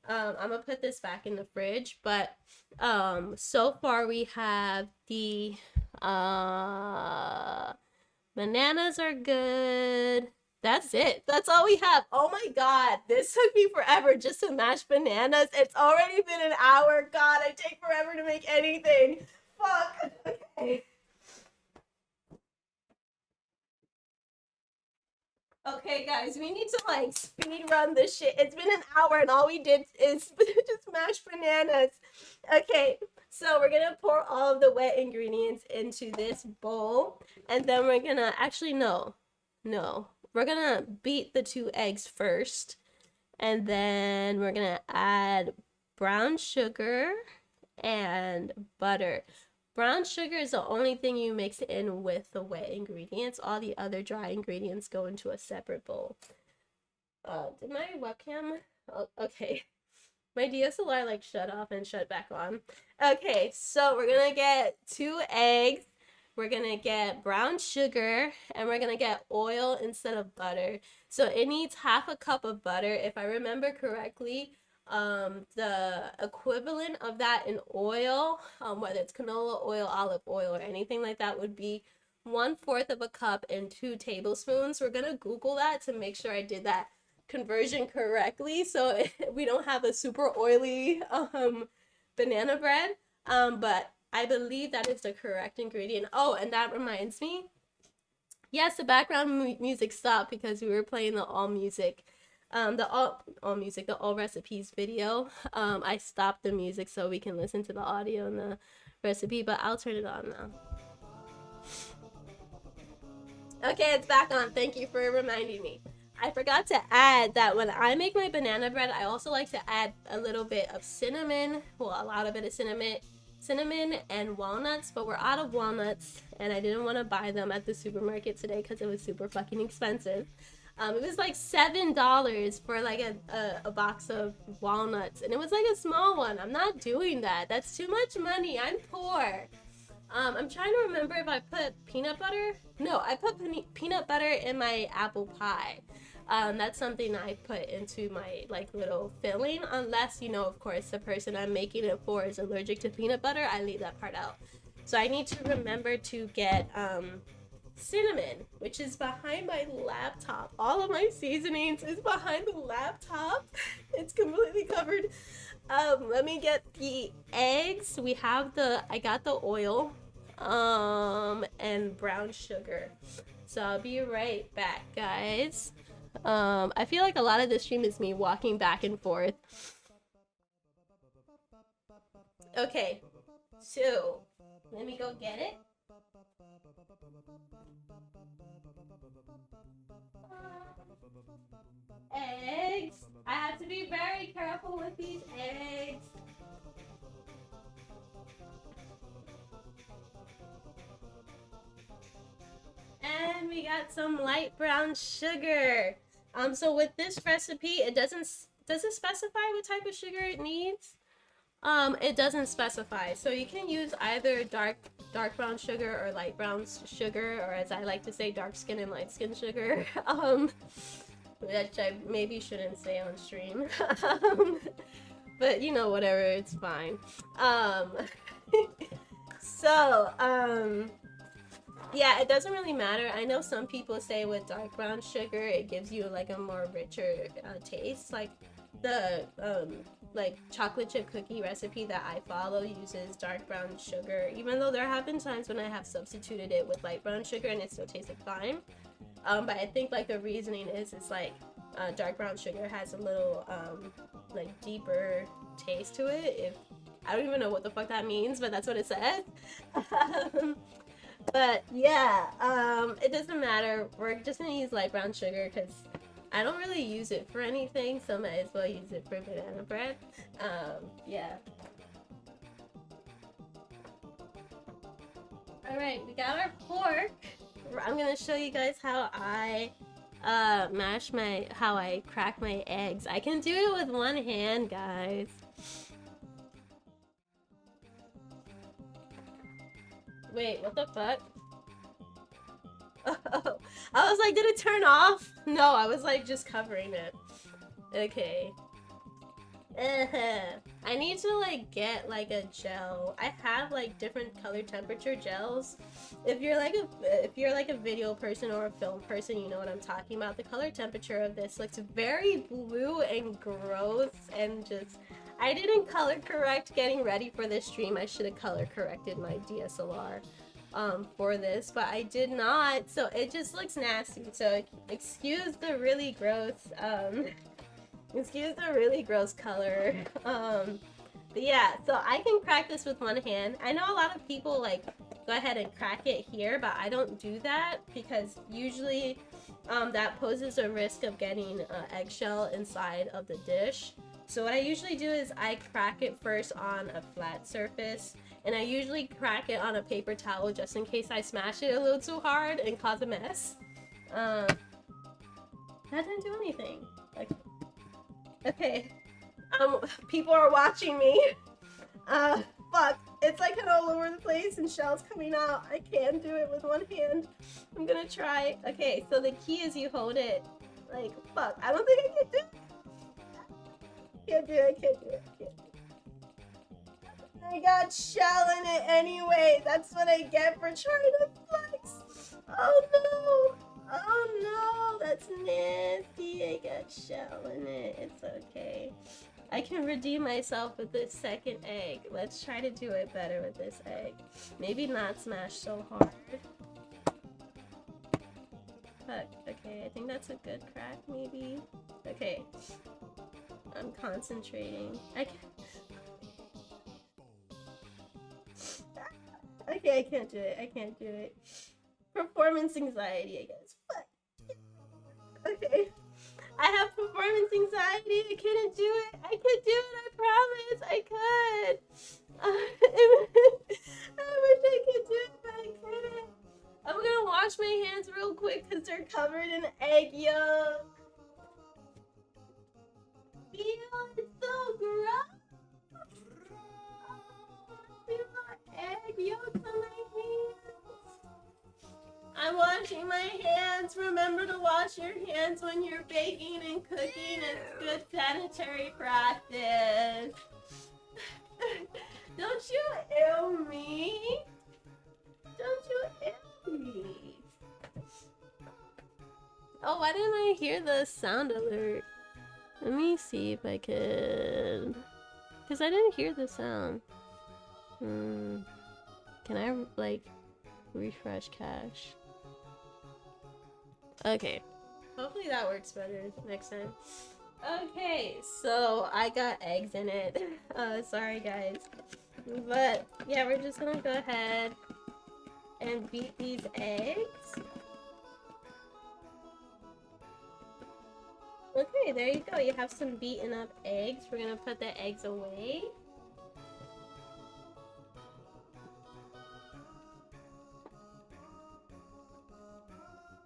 I'm gonna put this back in the fridge, but so far we have the bananas are good. That's it. That's all we have. Oh my god, this took me forever just to mash bananas. It's already been an hour. God, I take forever to make anything. Fuck. Okay. Okay, guys, we need to like speed run this shit. It's been an hour and all we did is just mash bananas. Okay, so we're gonna pour all of the wet ingredients into this bowl, and then we're gonna actually no, we're gonna beat the 2 eggs first, and then we're gonna add brown sugar and butter. Brown sugar is the only thing you mix in with the wet ingredients. All the other dry ingredients go into a separate bowl. Did my webcam? Oh, okay. My DSLR like shut off and shut back on. Okay, so we're gonna get 2 eggs. We're gonna get brown sugar, and we're gonna get oil instead of butter. So it needs half a cup of butter, if I remember correctly. The equivalent of that in oil, whether it's canola oil, olive oil, or anything like that, would be 1/4 of a cup and 2 tablespoons. We're gonna Google that to make sure I did that conversion correctly, so we don't have a super oily banana bread. But I believe that is the correct ingredient. Oh, and that reminds me. Yes, the background music stopped because we were playing the all music. The all recipes video. I stopped the music so we can listen to the audio and the recipe, but I'll turn it on now. Okay, it's back on. Thank you for reminding me. I forgot to add that when I make my banana bread, I also like to add a little bit of cinnamon. Well, a lot of it is cinnamon and walnuts, but we're out of walnuts, and I didn't want to buy them at the supermarket today because it was super fucking expensive. It was like $7 for like a box of walnuts, and it was like a small one. I'm not doing that. That's too much money. I'm poor. I'm trying to remember if I put peanut butter. No, I put peanut butter in my apple pie. That's something I put into my like little filling, unless, you know, of course, the person I'm making it for is allergic to peanut butter. I leave that part out. So I need to remember to get cinnamon, which is behind my laptop. All of my seasonings is behind the laptop. It's completely covered. Let me get the eggs. I got the oil and brown sugar. So I'll be right back, guys. I feel like a lot of this stream is me walking back and forth. Okay, so let me go get it. Eggs. I have to be very careful with these eggs. And we got some light brown sugar. So with this recipe, does it specify what type of sugar it needs? It doesn't specify. So you can use either dark brown sugar or light brown sugar, or as I like to say, dark skin and light skin sugar. Which I maybe shouldn't say on stream. But you know, whatever, it's fine. Yeah, it doesn't really matter. I know some people say with dark brown sugar, it gives you like a more richer taste. Like the like chocolate chip cookie recipe that I follow uses dark brown sugar, even though there have been times when I have substituted it with light brown sugar and it still tasted fine. But I think like the reasoning is like dark brown sugar has a little like deeper taste to it. If I don't even know what the fuck that means, but that's what it says. But yeah, it doesn't matter. We're just gonna use light brown sugar because I don't really use it for anything, so might as well use it for banana bread. Yeah. Alright, we got our pork. I'm gonna show you guys how I how I crack my eggs. I can do it with one hand, guys. Wait, what the fuck? Oh, I was like, did it turn off? No, I was like just covering it. Okay. I need to like get like a gel. I have like different color temperature gels. If you're like a video person or a film person, you know what I'm talking about. The color temperature of this looks very blue and gross, and just I didn't color correct getting ready for this stream. I should have color corrected my DSLR for this, but I did not, so it just looks nasty. So excuse the really gross color. But yeah, so I can crack this with one hand. I know a lot of people like go ahead and crack it here, but I don't do that because usually that poses a risk of getting eggshell inside of the dish. So what I usually do is I crack it first on a flat surface, and I usually crack it on a paper towel just in case I smash it a little too hard and cause a mess. That didn't do anything. Okay. People are watching me. Fuck. It's like kind of all over the place and shells coming out. I can't do it with one hand. I'm gonna try. Okay, so the key is you hold it. Like, fuck. I don't think I can do it. Can't do it. I got shell in it anyway. That's what I get for trying to flex. Oh no, that's nasty. I got shell in it. It's okay. I can redeem myself with this second egg. Let's try to do it better with this egg. Maybe not smash so hard. Fuck. Okay, I think that's a good crack, maybe. Okay. I'm concentrating. Okay, I can't do it. Performance anxiety, I guess. Fuck. Okay. I have performance anxiety. I couldn't do it. I could do it. I promise. I could. I wish I could do it, but I couldn't. I'm gonna wash my hands real quick because they're covered in egg yolk. Ew, it's so gross. I feel like egg yolk on my hands. I'm washing my hands. Remember to wash your hands when you're baking and cooking. It's good sanitary practice. Don't you ew me? Don't you ew me? Oh, why didn't I hear the sound alert? Let me see if I could... Because I didn't hear the sound. Can I, like, refresh cache? Okay. Hopefully that works better next time. Okay, so I got eggs in it. Sorry guys. But, yeah, we're just gonna go ahead and beat these eggs. Okay, there you go. You have some beaten up eggs. We're gonna put the eggs away.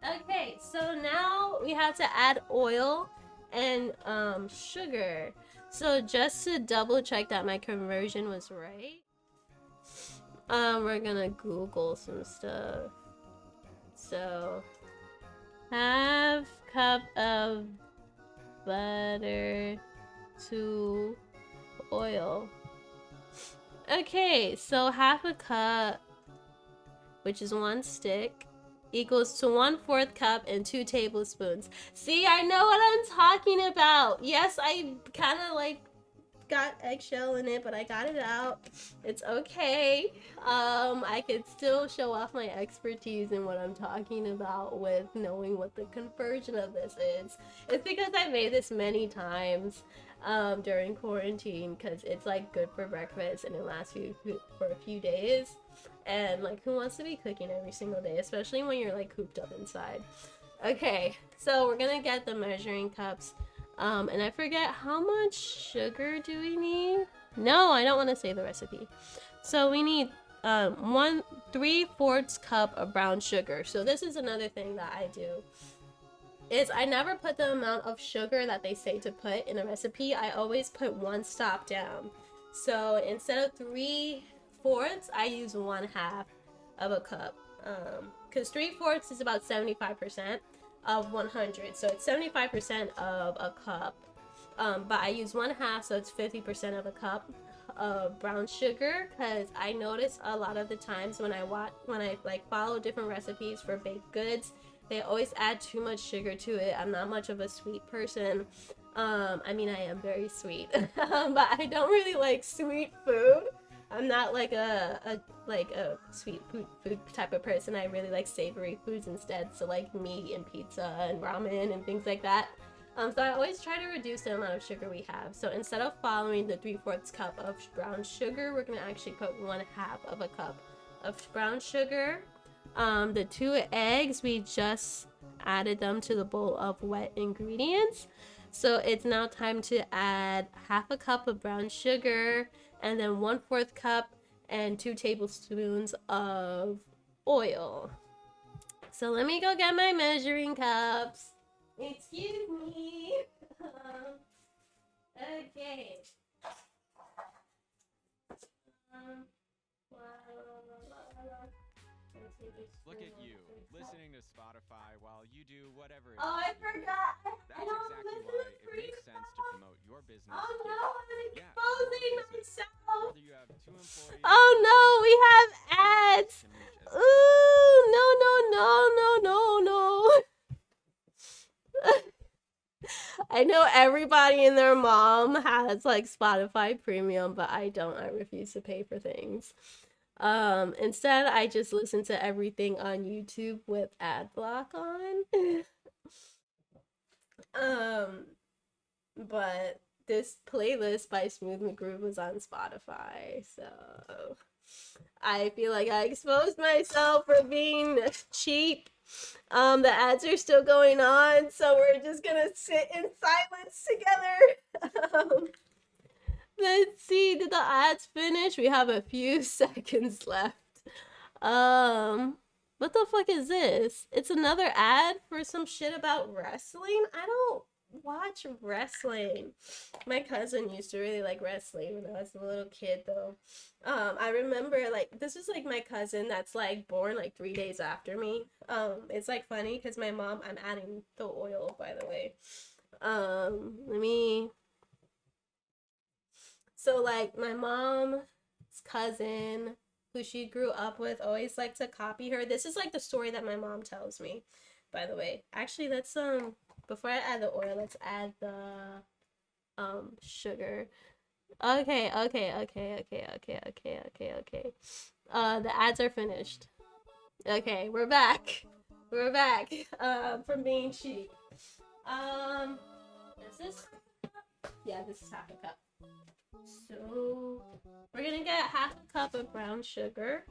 Okay, so now we have to add oil and sugar. So just to double check that my conversion was right, we're gonna Google some stuff. So, half cup of butter to oil. Okay, so half a cup, which is 1 stick, equals to 1/4 cup and 2 tablespoons. See, I know what I'm talking about. Yes, I kind of like got eggshell in it, but I got it out. It's okay. I could still show off my expertise in what I'm talking about with knowing what the conversion of this is. It's because I made this many times during quarantine, because it's like good for breakfast and it lasts you for a few days. And like, who wants to be cooking every single day, especially when you're like cooped up inside? Okay, so we're gonna get the measuring cups. And I forget, how much sugar do we need? No, I don't want to say the recipe. So we need 3/4 cup of brown sugar. So this is another thing that I do, is I never put the amount of sugar that they say to put in a recipe. I always put 1 stop down. So instead of 3/4, I use 1/2 of a cup. Because 3/4 is about 75% of 100, so it's 75% of a cup, but I use 1/2, so it's 50% of a cup of brown sugar, because I notice a lot of the times when I like follow different recipes for baked goods, they always add too much sugar to it. I'm not much of a sweet person. I mean, I am very sweet, but I don't really like sweet food. I'm not like a sweet food type of person. I really like savory foods instead, so like meat and pizza and ramen and things like that. So I always try to reduce the amount of sugar we have. So instead of following the 3/4 cup of brown sugar, we're gonna actually put 1/2 of a cup of brown sugar. The 2 eggs, we just added them to the bowl of wet ingredients. So it's now time to add 1/2 cup of brown sugar, and then 1/4 cup and 2 tablespoons of oil. So let me go get my measuring cups. Excuse me. Okay. Look at you, listening to Spotify while you do whatever it Oh, I forgot. That's exactly why it makes sense to promote your business. Oh no, I'm Yeah, exposing your business. myself. Whether you have 2 employees, Oh no, we have ads. can reach as Ooh, no. I know everybody and their mom has like Spotify Premium, but I don't. I refuse to pay for things. Instead, I just listen to everything on YouTube with ad block on. But this playlist by Smooth McGroove was on Spotify, so I feel like I exposed myself for being cheap. The ads are still going on, so we're just gonna sit in silence together. Let's see, did the ads finish? We have a few seconds left. What the fuck is this? It's another ad for some shit about wrestling? I don't watch wrestling. My cousin used to really like wrestling when I was a little kid, though. I remember like this is like my cousin that's like born like 3 days after me. It's like funny because my mom. I'm adding the oil, by the way. Let me. So like my mom's cousin, who she grew up with, always liked to copy her. This is like the story that my mom tells me, by the way. Actually, let's before I add the oil, let's add the sugar. Okay. The ads are finished. Okay, we're back. We're back. From being cheap. Is this? Yeah, this is half a cup. So we're gonna get half a cup of brown sugar,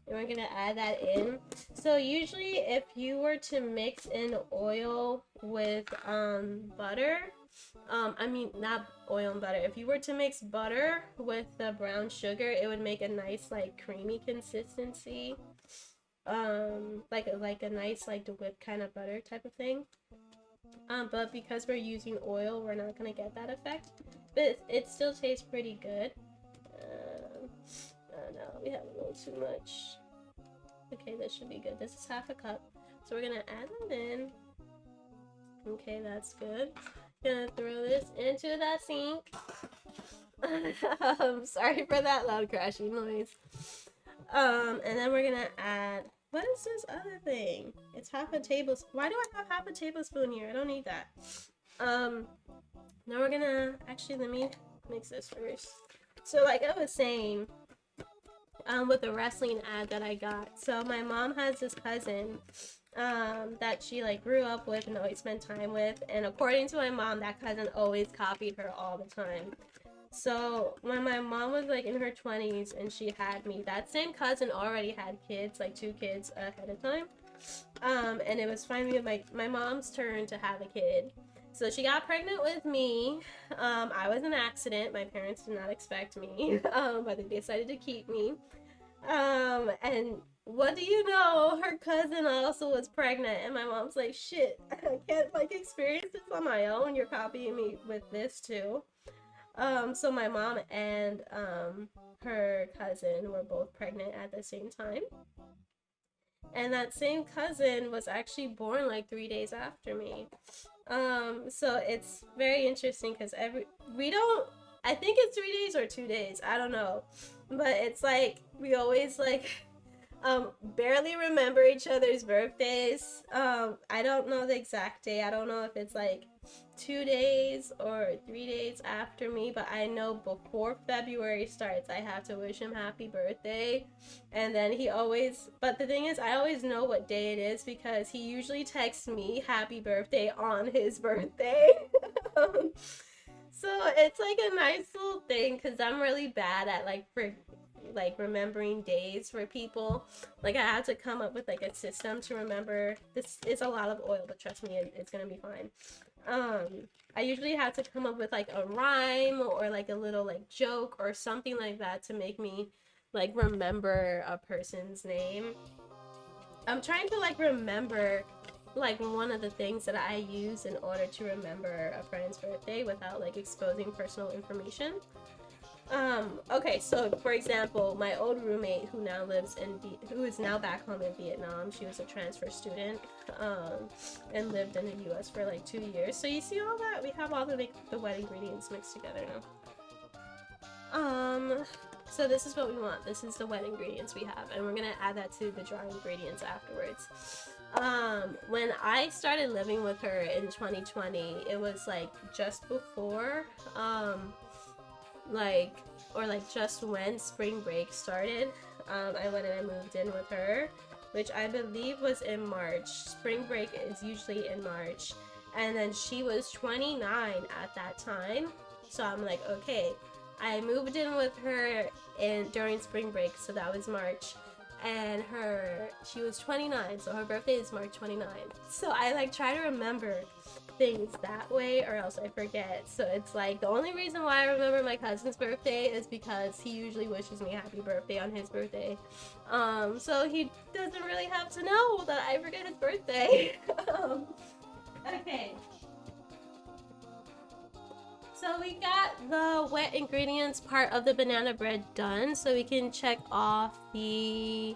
and we're gonna add that in. So usually, if you were to mix in oil with butter. I mean, not oil and butter. If you were to mix butter with the brown sugar, it would make a nice, like, creamy consistency. Like a nice, like, the whipped kind of butter type of thing. But because we're using oil, we're not gonna get that effect. But it still tastes pretty good. Oh no, we have a little too much. Okay, this should be good. This is half a cup. So we're gonna add them in. Okay, that's good. Gonna throw this into the sink. Sorry for that loud crashing noise. And then we're gonna add, what is this other thing? It's half a tablespoon. Why do I have half a tablespoon here? I don't need that. Now we're gonna, actually, let me mix this first. So like I was saying, with the wrestling ad that I got. So my mom has this cousin that she like grew up with and always spent time with, and according to my mom, that cousin always copied her all the time. So when my mom was like in her 20s and she had me, that same cousin already had kids, like 2 kids ahead of time. And it was finally my mom's turn to have a kid. So she got pregnant with me. I was an accident. My parents did not expect me, but they decided to keep me. And what do you know? Her cousin also was pregnant, and my mom's like, shit, I can't like experience this on my own. You're copying me with this too. So my mom and her cousin were both pregnant at the same time. And that same cousin was actually born like 3 days after me. So it's very interesting because I think it's 3 days or 2 days, I don't know. But it's like, we always like, barely remember each other's birthdays. I don't know the exact day. I don't know if it's like 2 days or 3 days after me, but I know before February starts, I have to wish him happy birthday. And then but the thing is, I always know what day it is because he usually texts me happy birthday on his birthday. So it's like a nice little thing because I'm really bad at like remembering days for people. Like I have to come up with like a system to remember. This is a lot of oil, but trust me, it's gonna be fine. I usually have to come up with like a rhyme or like a little like joke or something like that to make me like remember a person's name. I'm trying to like remember like one of the things that I use in order to remember a friend's birthday without like exposing personal information. Okay, so for example, my old roommate who is now back home in Vietnam, she was a transfer student, and lived in the US for like 2 years. So you see all that? We have all the wet ingredients mixed together now. So this is what we want. This is the wet ingredients we have, and we're gonna add that to the dry ingredients afterwards. When I started living with her in 2020, it was like just before, just when spring break started. I went and I moved in with her, which I believe was in March. Spring break is usually in March, and then she was 29 at that time. So I'm like, okay, I moved in with her during spring break, so that was March. And she was 29, so her birthday is March 29th. So I like try to remember things that way or else I forget. So it's like the only reason why I remember my cousin's birthday is because he usually wishes me happy birthday on his birthday. So he doesn't really have to know that I forget his birthday. Okay. So we got the wet ingredients part of the banana bread done, so we can check off the...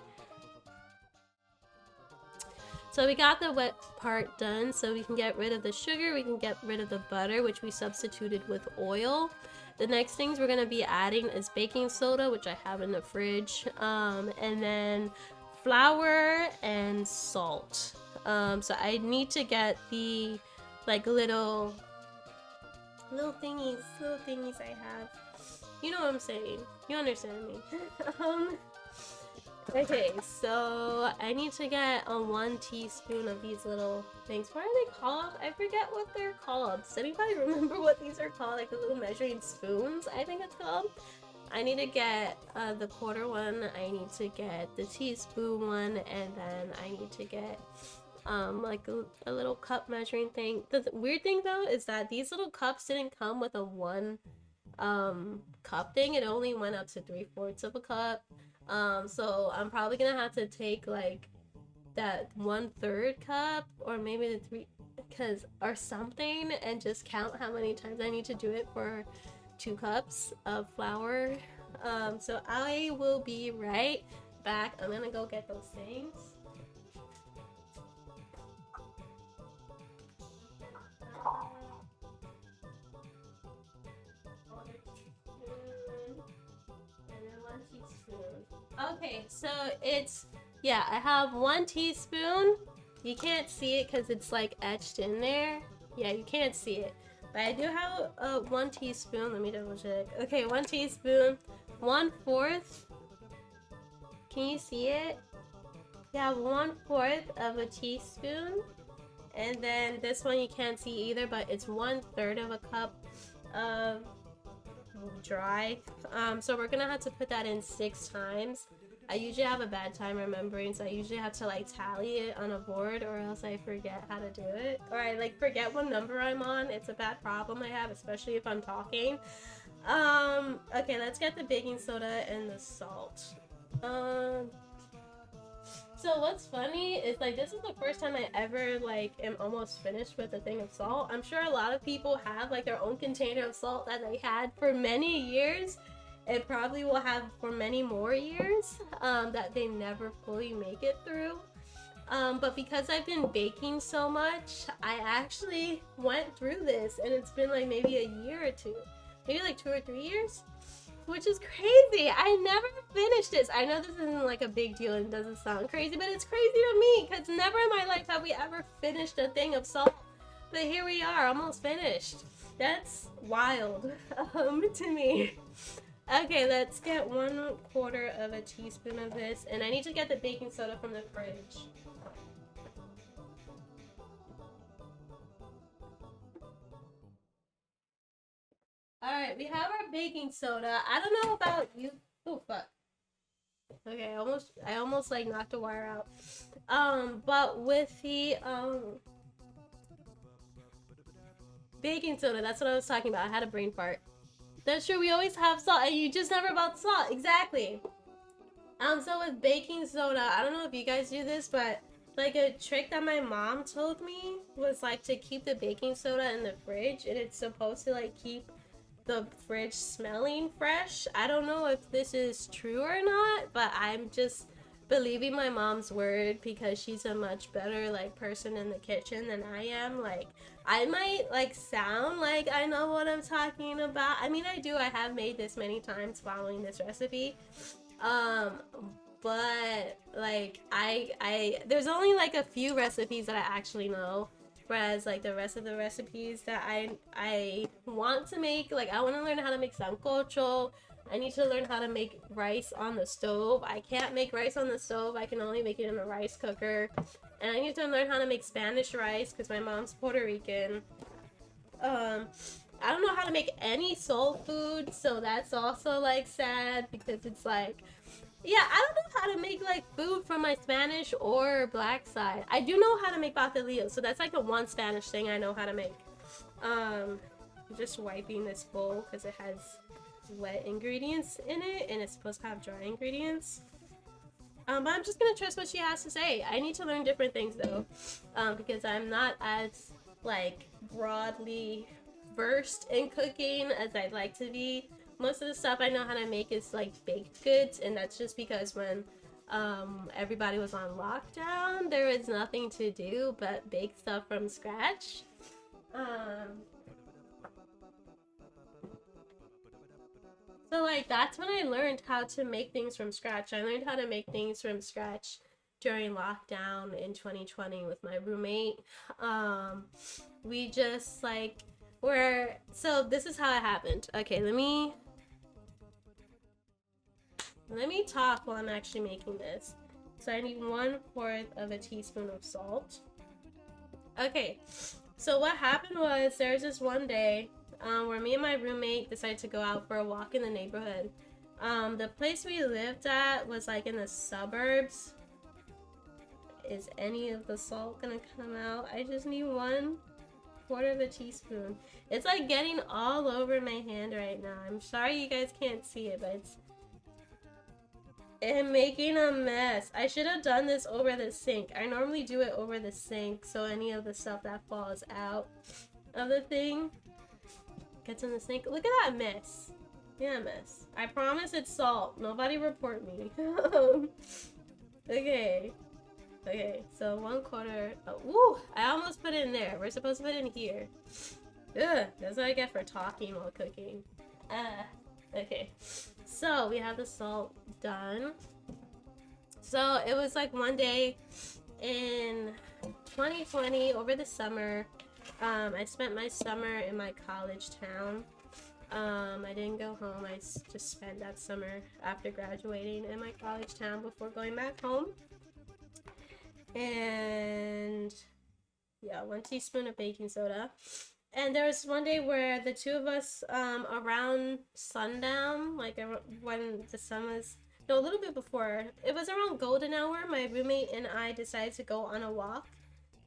So we got the wet part done, so we can get rid of the sugar, we can get rid of the butter, which we substituted with oil. The next things we're gonna be adding is baking soda, which I have in the fridge, and then flour and salt. So I need to get the like little thingies I have. You know what I'm saying? You understand me? Okay, so I need to get 1 teaspoon of these little things. What are they called? I forget what they're called. Does anybody remember what these are called? Like the little measuring spoons, I think it's called. I need to get the quarter one, I need to get the teaspoon one, and then I need to get like a little cup measuring thing. The weird thing though is that these little cups didn't come with a 1 cup thing. It only went up to 3/4 of a cup. So I'm probably gonna have to take like that 1/3 cup or maybe the 3 or something, and just count how many times I need to do it for 2 cups of flour. So I will be right back. I'm gonna go get those things. Okay, so it's, yeah, I have 1 teaspoon. You can't see it because it's like etched in there. Yeah, you can't see it. But I do have 1 teaspoon. Let me double check. Okay, 1 teaspoon. 1/4. Can you see it? You have 1/4 of a teaspoon. And then this one you can't see either, but it's 1/3 of a cup of dry. So we're gonna have to put that in 6 times. I usually have a bad time remembering, so I usually have to like tally it on a board, or else I forget how to do it, or I like forget what number I'm on. It's a bad problem I have, especially if I'm talking. Okay, let's get the baking soda and the salt. So what's funny is like this is the first time I ever like am almost finished with a thing of salt. I'm sure a lot of people have like their own container of salt that they had for many years. It probably will have for many more years that they never fully make it through. But because I've been baking so much, I actually went through this, and it's been like maybe a year or 2, maybe like 2 or 3 years. Which is crazy. I never finished this. I know this isn't like a big deal and doesn't sound crazy, but it's crazy to me because never in my life have we ever finished a thing of salt. But here we are, almost finished. That's wild to me. Okay, let's get 1/4 of a teaspoon of this, and I need to get the baking soda from the fridge. Alright, we have our baking soda. I don't know about you. Oh, fuck. Okay, I almost like knocked a wire out. But with the, baking soda, that's what I was talking about. I had a brain fart. That's true, we always have salt, and you just never bought salt. Exactly. So with baking soda, I don't know if you guys do this, but like a trick that my mom told me was like to keep the baking soda in the fridge, and it's supposed to like keep the fridge smelling fresh. I don't know if this is true or not, but I'm just believing my mom's word because she's a much better like person in the kitchen than I am. Like I might like sound like I know what I'm talking about. I mean I do. I have made this many times following this recipe. But like I there's only like a few recipes that I actually know. Whereas like the rest of the recipes that I want to make, like I want to learn how to make sancocho. I need to learn how to make rice on the stove. I can't make rice on the stove. I can only make it in a rice cooker. And I need to learn how to make Spanish rice because my mom's Puerto Rican. I don't know how to make any soul food, so that's also like sad because it's like, yeah, I don't know how to make like food from my Spanish or black side. I do know how to make pastelillo, so that's like the one Spanish thing I know how to make. I'm just wiping this bowl because it has wet ingredients in it and it's supposed to have dry ingredients. But I'm just gonna trust what she has to say. I need to learn different things though, because I'm not as like broadly versed in cooking as I'd like to be. Most of the stuff I know how to make is like baked goods, and that's just because when everybody was on lockdown, there was nothing to do but bake stuff from scratch. So like that's when I learned how to make things from scratch. I learned how to make things from scratch during lockdown in 2020 with my roommate. We just like so this is how it happened. Okay, let me talk while I'm actually making this. So I need 1/4 of a teaspoon of salt. Okay, so what happened was there was this one day where me and my roommate decided to go out for a walk in the neighborhood. The place we lived at was like in the suburbs. Is any of the salt gonna come out? I just need 1/4 of a teaspoon. It's like getting all over my hand right now. I'm sorry you guys can't see it, but I'm making a mess. I should have done this over the sink. I normally do it over the sink so any of the stuff that falls out of the thing gets in the sink. Look at that mess. Yeah, mess. I promise it's salt. Nobody report me. Okay. Okay, so 1/4. Oh, woo! I almost put it in there. We're supposed to put it in here. Ugh, that's what I get for talking while cooking. Okay. So we have the salt done. So it was like one day in 2020 over the summer. I spent my summer in my college town. I didn't go home. I just spent that summer after graduating in my college town before going back home. And yeah, 1 teaspoon of baking soda. And there was one day where the two of us, around sundown, like when the sun was, no, a little bit before, it was around golden hour, my roommate and I decided to go on a walk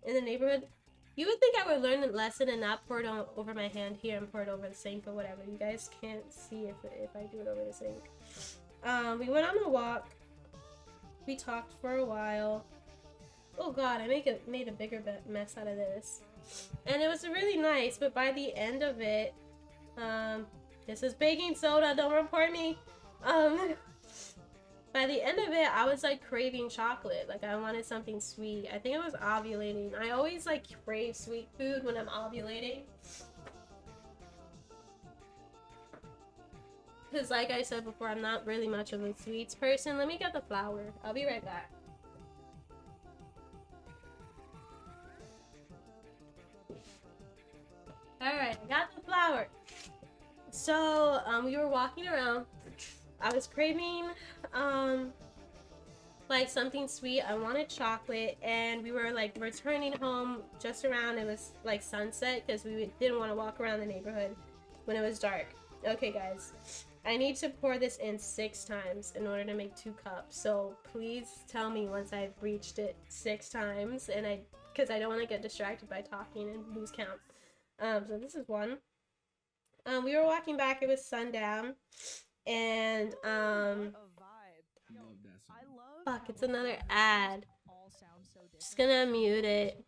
in the neighborhood. You would think I would learn the lesson and not pour it over my hand here and pour it over the sink or whatever. You guys can't see if I do it over the sink. We went on a walk. We talked for a while. Oh god, I made a bigger mess out of this. And it was really nice, but by the end of it, this is baking soda, don't report me. By the end of it, I was like craving chocolate. Like I wanted something sweet. I think I was ovulating. I always like crave sweet food when I'm ovulating. Because like I said before, I'm not really much of a sweets person. Let me get the flour. I'll be right back. Alright, I got the flour. So, we were walking around. I was craving, like something sweet. I wanted chocolate, and we were like returning home just around, it was like sunset because we didn't want to walk around the neighborhood when it was dark. Okay, guys, I need to pour this in 6 times in order to make 2 cups. So please tell me once I've reached it 6 times, and because I don't want to get distracted by talking and lose count. So this is 1. We were walking back, it was sundown, and fuck, it's another ad. Just gonna mute it.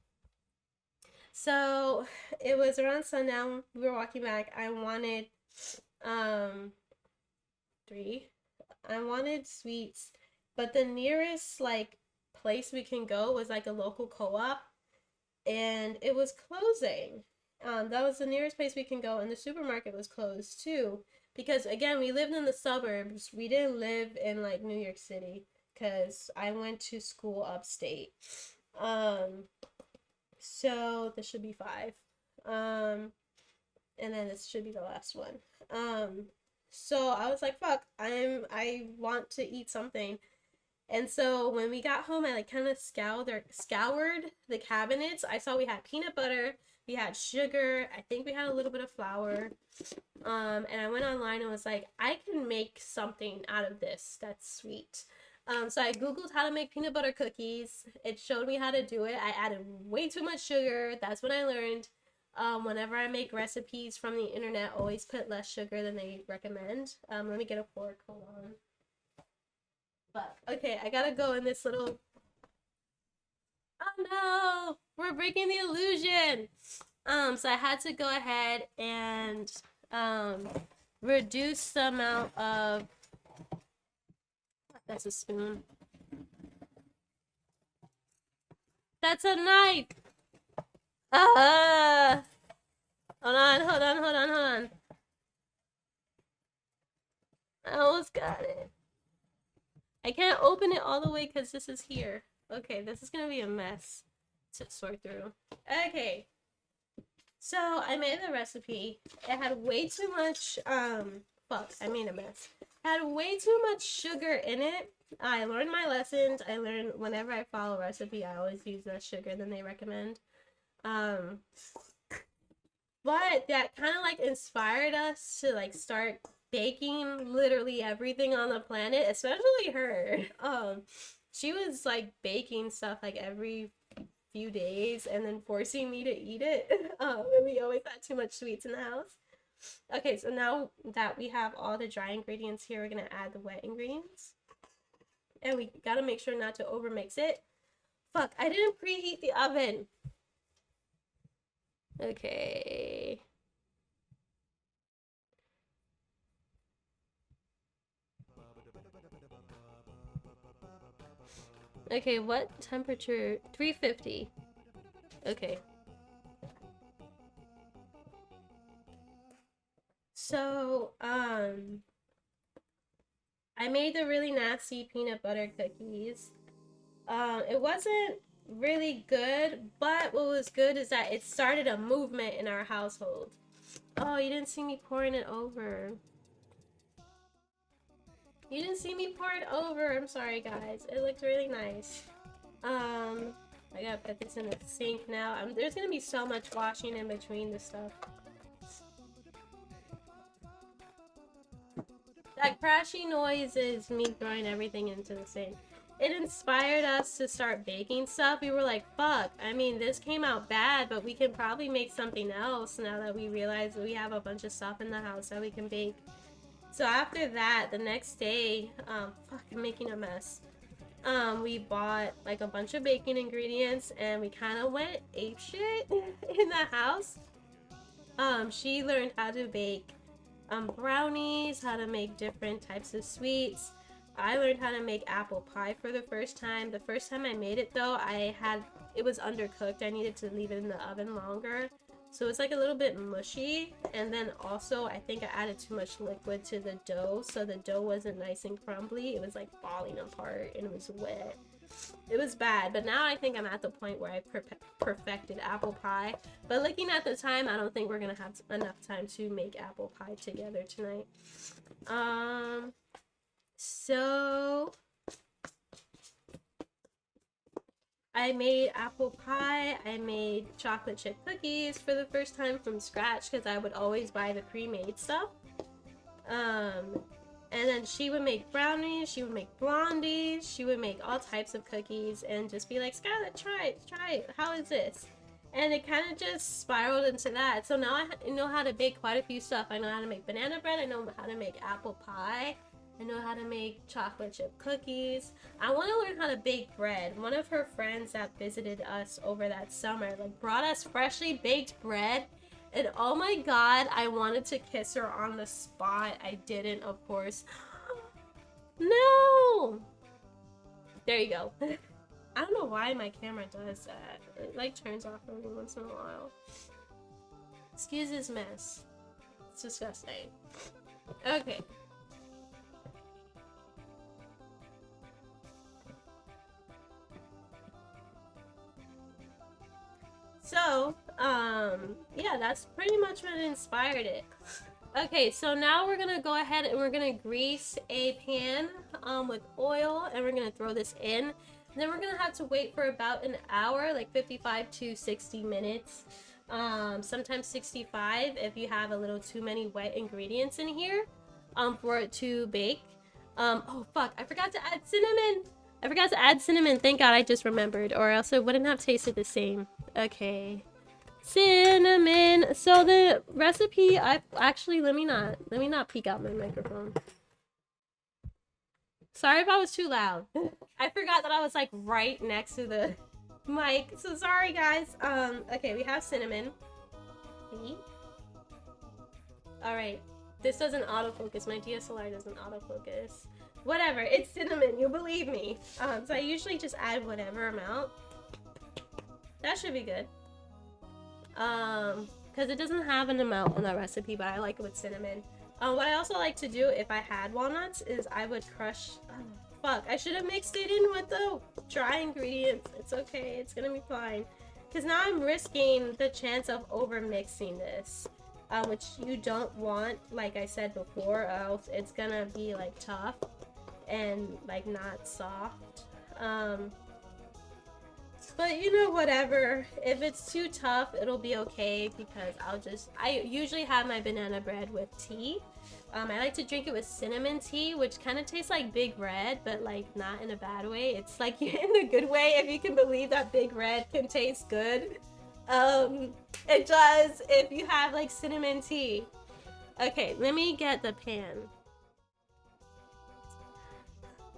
So it was around sundown, we were walking back. I wanted 3. I wanted sweets, but the nearest like place we can go was like a local co-op, and it was closing. That was the nearest place we can go, and the supermarket was closed too. Because again, we lived in the suburbs. We didn't live in like New York City, because I went to school upstate. So this should be 5. And then this should be the last one. So I was like, fuck, I want to eat something. And so when we got home, I like kind of scoured the cabinets. I saw we had peanut butter, we had sugar, I think we had a little bit of flour. And I went online and was like, I can make something out of this that's sweet. So I googled how to make peanut butter cookies. It showed me how to do it. I added way too much sugar. That's when I learned. Whenever I make recipes from the internet, always put less sugar than they recommend. Let me get a fork, hold on. But okay, I gotta go in this little. Oh no, we're breaking the illusion. So I had to go ahead and reduce the amount of, that's a spoon. That's a knife. Hold on, hold on, hold on, hold on. I almost got it. I can't open it all the way because this is here. Okay, this is gonna be a mess to sort through. Okay. So I made the recipe. It had way too much, fuck, I made a mess. It had way too much sugar in it. I learned my lessons. I learned whenever I follow a recipe, I always use less sugar than they recommend. But that kind of like inspired us to like start baking literally everything on the planet, especially her. She was like baking stuff like every few days and then forcing me to eat it. And we always had too much sweets in the house. Okay, so now that we have all the dry ingredients here, we're gonna add the wet ingredients. And we gotta make sure not to overmix it. Fuck, I didn't preheat the oven. Okay. Okay, what temperature? 350. Okay. So, I made the really nasty peanut butter cookies. It wasn't really good, but what was good is that it started a movement in our household. Oh, you didn't see me pouring it over. You didn't see me pour it over. I'm sorry, guys. It looked really nice. I gotta put this in the sink now. There's gonna be so much washing in between this stuff. That crashy noise is me throwing everything into the sink. It inspired us to start baking stuff. We were like, fuck, I mean, this came out bad, but we can probably make something else now that we realize that we have a bunch of stuff in the house that we can bake. So after that, the next day, fuck, I'm making a mess. We bought like a bunch of baking ingredients and we kind of went apeshit in the house. She learned how to bake brownies, how to make different types of sweets. I learned how to make apple pie for the first time. The first time I made it though, it was undercooked. I needed to leave it in the oven longer. So it's like a little bit mushy. And then also I think I added too much liquid to the dough. So the dough wasn't nice and crumbly. It was like falling apart and it was wet. It was bad, but now I think I'm at the point where I perfected apple pie. But looking at the time, I don't think we're gonna have enough time to make apple pie together tonight. So I made apple pie. I made chocolate chip cookies for the first time from scratch because I would always buy the pre-made stuff. And then she would make brownies, she would make blondies, she would make all types of cookies and just be like, Skylar, try it, how is this? And it kind of just spiraled into that. So now I know how to bake quite a few stuff. I know how to make banana bread, I know how to make apple pie, I know how to make chocolate chip cookies. I want to learn how to bake bread. One of her friends that visited us over that summer like brought us freshly baked bread. And oh my god, I wanted to kiss her on the spot. I didn't, of course. No! There you go. I don't know why my camera does that. It like turns off every once in a while. Excuse this mess. It's disgusting. Okay. So, yeah, that's pretty much what inspired it. Okay, so now we're gonna go ahead and we're gonna grease a pan with oil and we're gonna throw this in. And then we're gonna have to wait for about an hour, like 55 to 60 minutes. Sometimes 65 if you have a little too many wet ingredients in here for it to bake. Oh fuck, I forgot to add cinnamon. Thank god I just remembered, or else it wouldn't have tasted the same. Okay. Cinnamon. So the recipe, let me not peek out my microphone. Sorry if I was too loud. I forgot that I was like right next to the mic. So sorry guys. Okay, we have cinnamon. see. Alright, this doesn't autofocus. My DSLR doesn't autofocus. Whatever, it's cinnamon, you believe me. So I usually just add whatever amount. That should be good. Because it doesn't have an amount on the recipe, but I like it with cinnamon. What I also like to do if I had walnuts is I would crush... Oh, fuck, I should have mixed it in with the dry ingredients. It's okay, it's gonna be fine. Because now I'm risking the chance of over mixing this. Which you don't want, like I said before, else it's gonna be like tough and like not soft. But you know, whatever. If it's too tough, it'll be okay because I usually have my banana bread with tea. I like to drink it with cinnamon tea, which kind of tastes like Big Red, but like not in a bad way. It's like in a good way, if you can believe that Big Red can taste good. It does if you have like cinnamon tea. Okay, let me get the pan.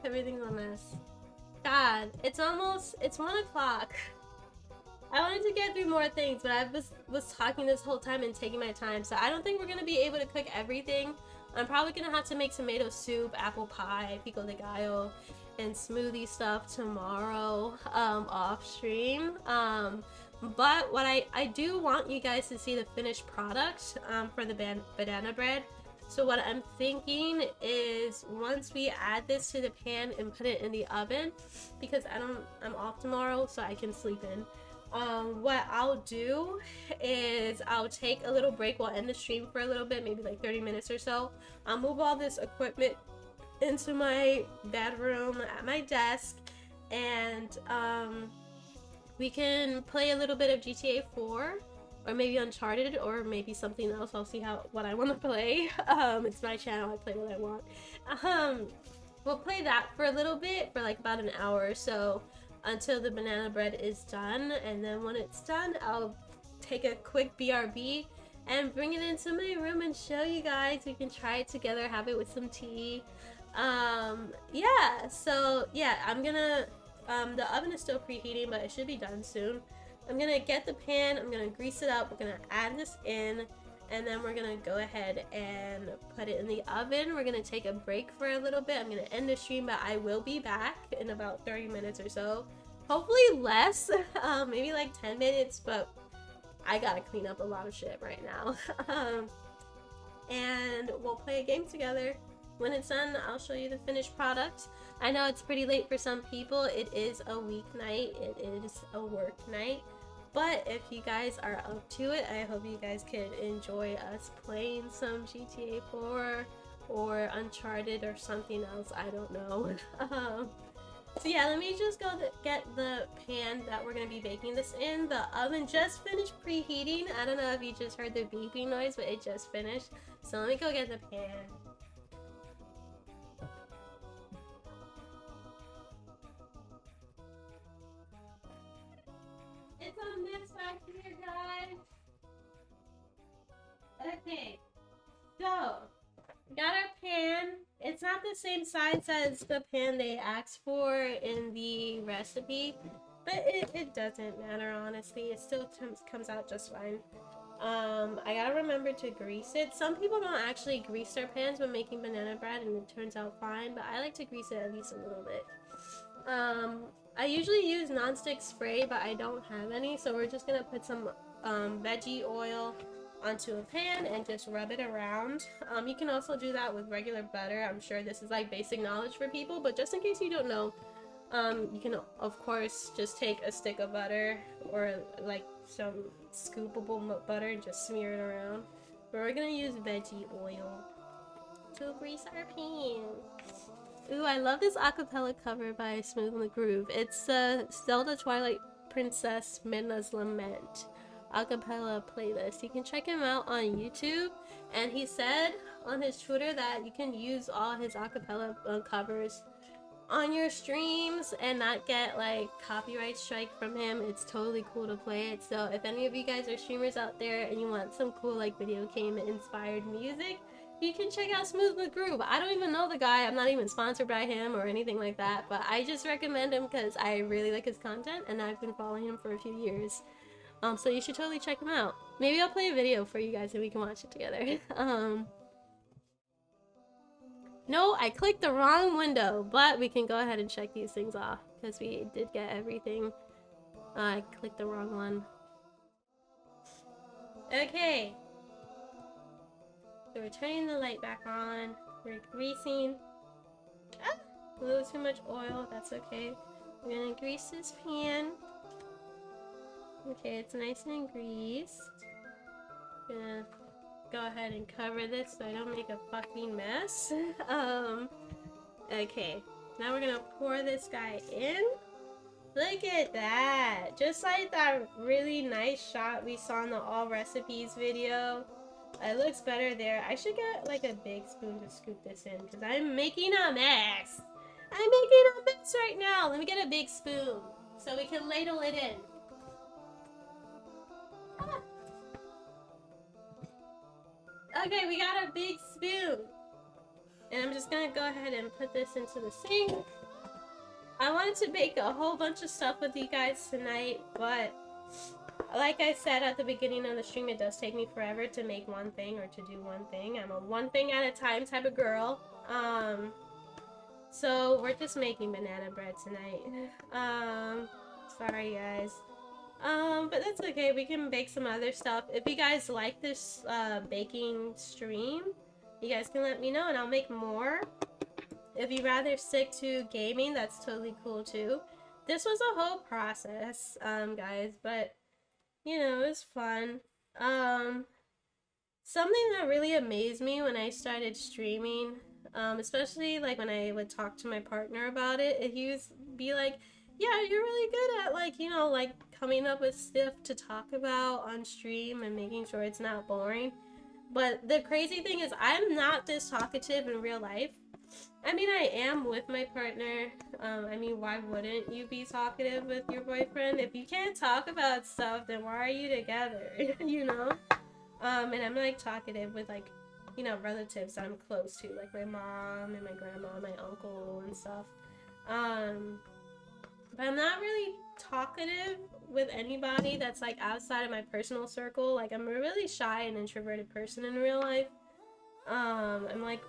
Everything's a mess. God, it's 1 o'clock. I wanted to get through more things, but I was talking this whole time and taking my time, so I don't think we're gonna be able to cook everything. I'm probably gonna have to make tomato soup, apple pie, pico de gallo, and smoothie stuff tomorrow, off stream. But what I do want you guys to see the finished product for the banana bread. So what I'm thinking is once we add this to the pan and put it in the oven, because I'm off tomorrow, so I can sleep in. What I'll do is I'll take a little break while in the stream for a little bit, maybe like 30 minutes or so. I'll move all this equipment into my bedroom at my desk, and we can play a little bit of GTA 4 or maybe Uncharted or maybe something else. I'll see what I want to play. It's my channel, I play what I want. We'll play that for a little bit, for like about an hour or so, until the banana bread is done, and then when it's done, I'll take a quick BRB and bring it into my room and show you guys. We can try it together, have it with some tea. Yeah, so yeah, I'm gonna the oven is still preheating, but it should be done soon. I'm gonna get the pan, I'm gonna grease it up, we're gonna add this in, and then we're gonna go ahead and put it in the oven. We're gonna take a break for a little bit. I'm gonna end the stream, but I will be back in about 30 minutes or so. Hopefully less, maybe like 10 minutes, but I gotta clean up a lot of shit right now. And we'll play a game together. When it's done, I'll show you the finished product. I know it's pretty late for some people. It is a weeknight. It is a work night. But if you guys are up to it, I hope you guys could enjoy us playing some GTA 4 or Uncharted or something else. I don't know. So yeah, let me just go get the pan that we're going to be baking this in. The oven just finished preheating. I don't know if you just heard the beeping noise, but it just finished. So let me go get the pan. It's a mess back here, guys. Okay, so got our pan. It's not the same size as the pan they asked for in the recipe, but it doesn't matter, honestly. It still comes out just fine. I gotta remember to grease it. Some people don't actually grease their pans when making banana bread and it turns out fine, but I like to grease it at least a little bit. I usually use nonstick spray, but I don't have any, so we're just gonna put some veggie oil onto a pan and just rub it around. You can also do that with regular butter. I'm sure this is like basic knowledge for people, but just in case you don't know, you can of course just take a stick of butter or like some scoopable butter and just smear it around. But we're gonna use veggie oil to grease our pan. Ooh, I love this acapella cover by Smooth the Groove. It's the Zelda Twilight Princess Midna's Lament acapella playlist. You can check him out on YouTube, and he said on his Twitter that you can use all his acapella covers on your streams and not get like copyright strike from him. It's totally cool to play it. So if any of you guys are streamers out there and you want some cool like video game inspired music, you can check out Smooth the Groove. I don't even know the guy. I'm not even sponsored by him or anything like that, but I just recommend him because I really like his content and I've been following him for a few years. So you should totally check them out. Maybe I'll play a video for you guys and we can watch it together. No, I clicked the wrong window, but we can go ahead and check these things off because we did get everything. I clicked the wrong one. Okay. So we're turning the light back on. We're greasing. Ah, a little too much oil. That's okay. We're gonna grease this pan. Okay, it's nice and greased. Gonna go ahead and cover this so I don't make a fucking mess. Okay. Now we're gonna pour this guy in. Look at that! Just like that really nice shot we saw in the all recipes video. It looks better there. I should get like a big spoon to scoop this in because I'm making a mess. I'm making a mess right now. Let me get a big spoon so we can ladle it in. Ah. Okay, we got a big spoon. And I'm just gonna go ahead and put this into the sink. I wanted to make a whole bunch of stuff with you guys tonight, but like I said at the beginning of the stream, it does take me forever to make one thing or to do one thing. I'm a one thing at a time type of girl. So we're just making banana bread tonight. Sorry guys. But that's okay. We can bake some other stuff. If you guys like this baking stream, you guys can let me know and I'll make more. If you'd rather stick to gaming, that's totally cool too. This was a whole process, guys, but you know, it was fun. Something that really amazed me when I started streaming, especially like when I would talk to my partner about it, he would be like, yeah, you're really good at like, you know, like coming up with stuff to talk about on stream and making sure it's not boring. But the crazy thing is I'm not this talkative in real life. I mean, I am with my partner. I mean, why wouldn't you be talkative with your boyfriend? If you can't talk about stuff, then why are you together? You know? And I'm like talkative with like, you know, relatives that I'm close to, like my mom and my grandma and my uncle and stuff. But I'm not really talkative with anybody that's like outside of my personal circle. Like I'm a really shy and introverted person in real life. I'm like,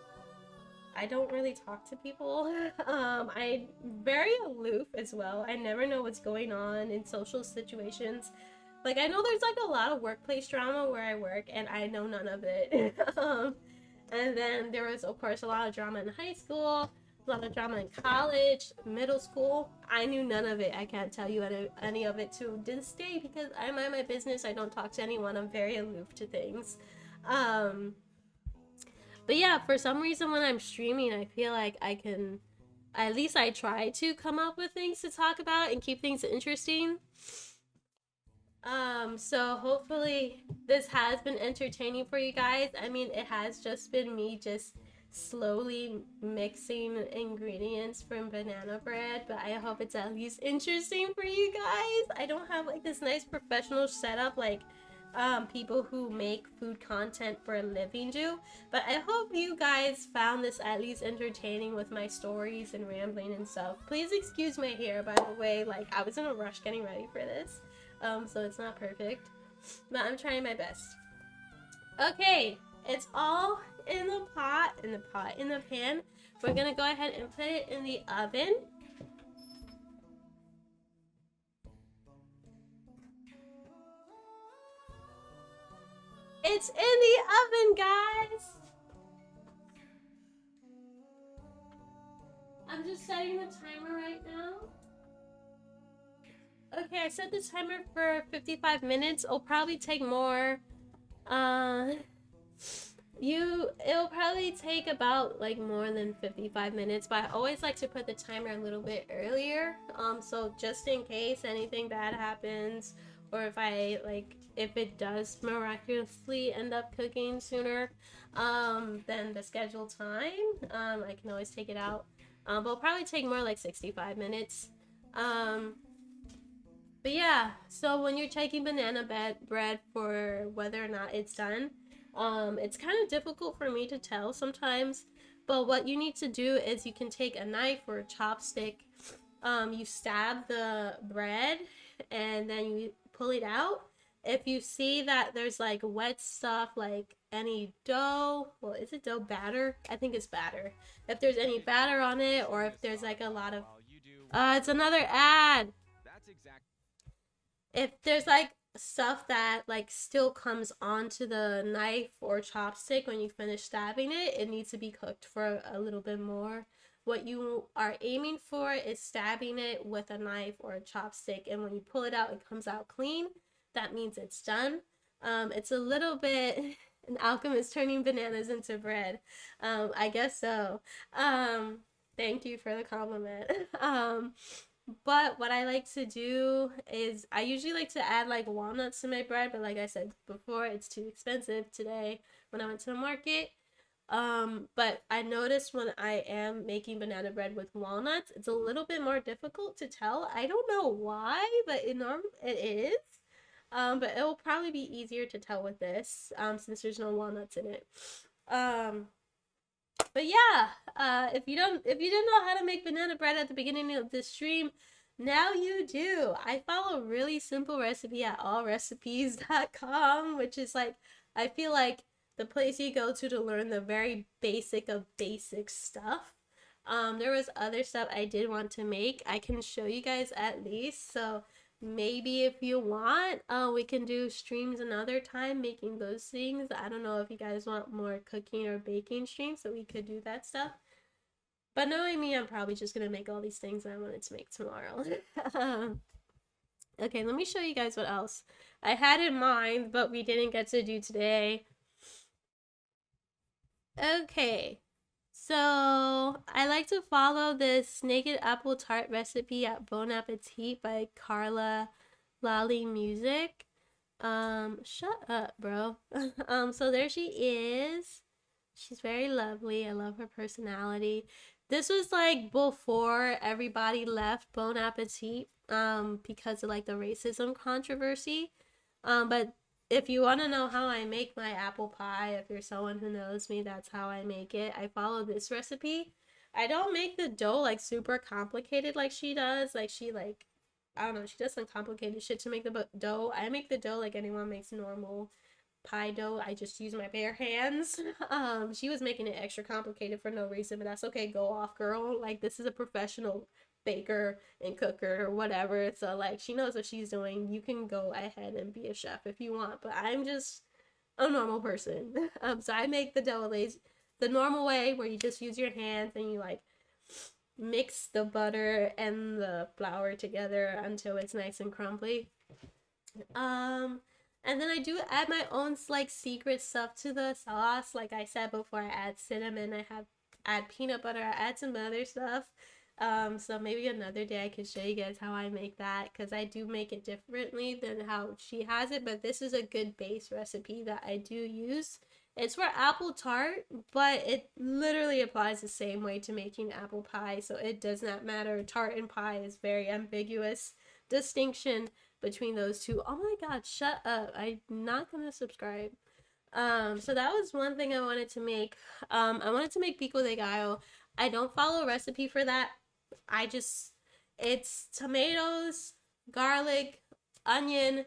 I don't really talk to people. I'm very aloof as well. I never know what's going on in social situations. Like I know there's like a lot of workplace drama where I work and I know none of it. And then there was of course a lot of drama in high school, a lot of drama in college, middle school. I knew none of it. I can't tell you any of it to this day because I mind my business. I don't talk to anyone. I'm very aloof to things. But yeah, for some reason when I'm streaming, I feel like I can, at least I try to come up with things to talk about and keep things interesting. So hopefully this has been entertaining for you guys. I mean, it has just been me just slowly mixing ingredients from banana bread, but I hope it's at least interesting for you guys. I don't have like this nice professional setup like people who make food content for a living do, but I hope you guys found this at least entertaining with my stories and rambling and stuff. Please excuse my hair, by the way, like I was in a rush getting ready for this, so it's not perfect, but I'm trying my best. Okay, it's all in the pan. We're gonna go ahead and put it in the oven. It's in the oven, guys! I'm just setting the timer right now. Okay, I set the timer for 55 minutes. It'll probably take more. It'll probably take about like more than 55 minutes, but I always like to put the timer a little bit earlier. So just in case anything bad happens, or if it does miraculously end up cooking sooner than the scheduled time, I can always take it out. But it'll probably take more like 65 minutes. But yeah, so when you're taking banana bread for whether or not it's done, it's kind of difficult for me to tell sometimes. But what you need to do is you can take a knife or a chopstick, you stab the bread, and then you pull it out. if you see that there's like wet stuff, like any dough, well, is it dough batter? I think it's batter. If there's any batter on it, or if there's like a lot of, it's another ad. That's exactly. If there's like stuff that like still comes onto the knife or chopstick when you finish stabbing it, it needs to be cooked for a little bit more. What you are aiming for is stabbing it with a knife or a chopstick, and when you pull it out, it comes out clean. That means it's done. It's a little bit an alchemist turning bananas into bread. I guess so. Thank you for the compliment. But what I like to do is I usually like to add like walnuts to my bread, but like I said before, it's too expensive today when I went to the market. But I noticed when I am making banana bread with walnuts, it's a little bit more difficult to tell. I don't know why, but it is. But it will probably be easier to tell with this, since there's no walnuts in it. But yeah, if you didn't know how to make banana bread at the beginning of this stream, now you do. I follow a really simple recipe at allrecipes.com, which is like, I feel like the place you go to learn the very basic of basic stuff. There was other stuff I did want to make. I can show you guys at least. So maybe if you want, we can do streams another time making those things. I don't know if you guys want more cooking or baking streams, so we could do that stuff. But knowing me, I'm probably just gonna make all these things I wanted to make tomorrow. Okay, let me show you guys what else I had in mind, but we didn't get to do today. Okay, so I like to follow this naked apple tart recipe at Bon Appetit by Carla Lally Music. Shut up, bro. So there she is. She's very lovely. I love her personality. This was like before everybody left Bon Appetit, because of like the racism controversy. But if you want to know how I make my apple pie, if you're someone who knows me, that's how I make it. I follow this recipe. I don't make the dough like super complicated like she does. Like I don't know, she does some complicated shit to make the dough. I make the dough like anyone makes normal pie dough. I just use my bare hands. She was making it extra complicated for no reason, but that's okay. Go off, girl. Like, this is a professional baker and cooker or whatever, so like she knows what she's doing. You can go ahead and be a chef if you want, but I'm just a normal person. So I make the dough the normal way, where you just use your hands and you like mix the butter and the flour together until it's nice and crumbly. And then I do add my own like secret stuff to the sauce. Like I said before, I add cinnamon, I add peanut butter, I add some other stuff. So maybe another day I could show you guys how I make that, because I do make it differently than how she has it, but this is a good base recipe that I do use. It's for apple tart, but it literally applies the same way to making apple pie, so it does not matter. Tart and pie is very ambiguous distinction between those two. Oh my god, shut up. I'm not gonna subscribe. So that was one thing I wanted to make. I wanted to make pico de gallo. I don't follow a recipe for that. It's tomatoes, garlic, onion,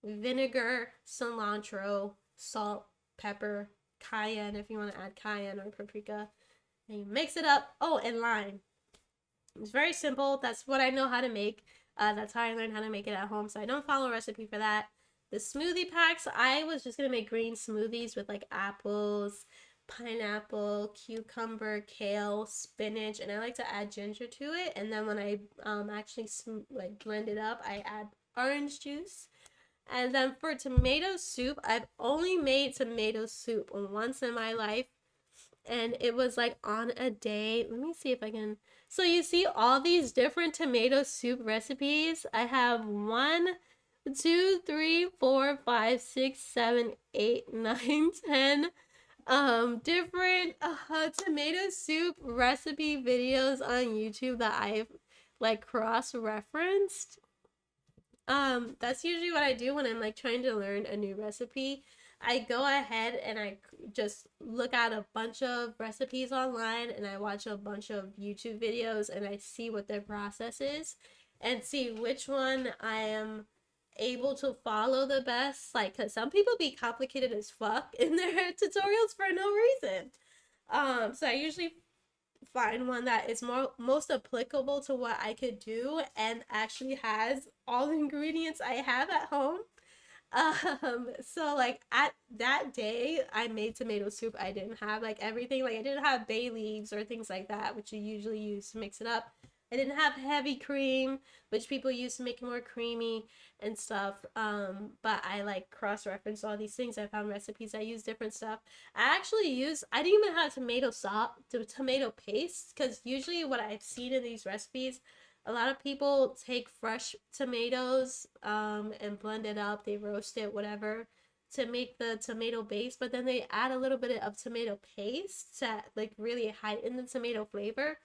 vinegar, cilantro, salt, pepper, cayenne if you want to add cayenne or paprika. And you mix it up. Oh, and lime. It's very simple. That's what I know how to make. That's how I learned how to make it at home. So I don't follow a recipe for that. The smoothie packs, I was just going to make green smoothies with like apples, pineapple, cucumber, kale, spinach, and I like to add ginger to it. And then when I actually like blend it up, I add orange juice. And then for tomato soup, I've only made tomato soup once in my life, and it was like on a day. Let me see if I can. So you see all these different tomato soup recipes. I have 1, 2, 3, 4, 5, 6, 7, 8, 9, 10 different tomato soup recipe videos on YouTube that I've like cross-referenced. That's usually what I do when I'm like trying to learn a new recipe. I go ahead and I just look at a bunch of recipes online, and I watch a bunch of YouTube videos, and I see what their process is and see which one I am able to follow the best, like, because some people be complicated as fuck in their tutorials for no reason. So I usually find one that is most applicable to what I could do and actually has all the ingredients I have at home. So like at that day I made tomato soup. I didn't have like everything, like I didn't have bay leaves or things like that, which you usually use to mix it up. I didn't have heavy cream, which people use to make it more creamy and stuff. But I like cross-referenced all these things. I found recipes. I use different stuff. I didn't even have tomato sauce, tomato paste, because usually what I've seen in these recipes, a lot of people take fresh tomatoes and blend it up. They roast it, whatever, to make the tomato base, but then they add a little bit of tomato paste to like really heighten the tomato flavor.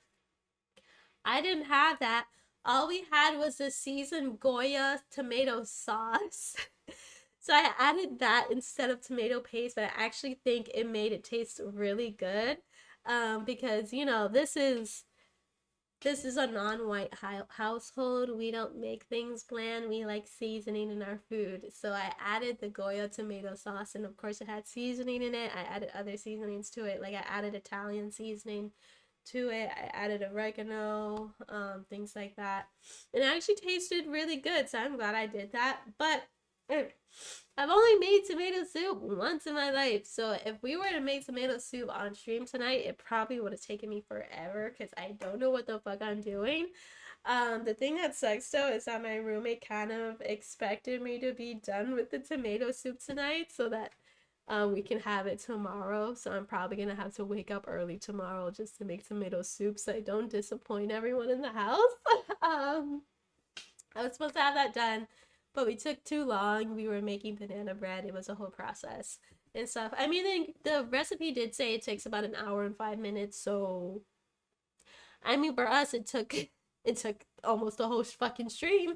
I didn't have that. All we had was the seasoned Goya tomato sauce. So I added that instead of tomato paste, but I actually think it made it taste really good. Because you know, this is a non-white household. We don't make things bland. We like seasoning in our food. So I added the Goya tomato sauce, and of course it had seasoning in it. I added other seasonings to it. Like I added Italian seasoning to it. I added oregano, things like that. And it actually tasted really good. So I'm glad I did that. But I've only made tomato soup once in my life, so if we were to make tomato soup on stream tonight, it probably would have taken me forever because I don't know what the fuck I'm doing. The thing that sucks though is that my roommate kind of expected me to be done with the tomato soup tonight so that we can have it tomorrow. So I'm probably gonna have to wake up early tomorrow just to make tomato soup so I don't disappoint everyone in the house. I was supposed to have that done, but we took too long. We were making banana bread. It was a whole process and stuff. I mean, the recipe did say it takes about an hour and 5 minutes. So, I mean, for us, it took almost a whole fucking stream.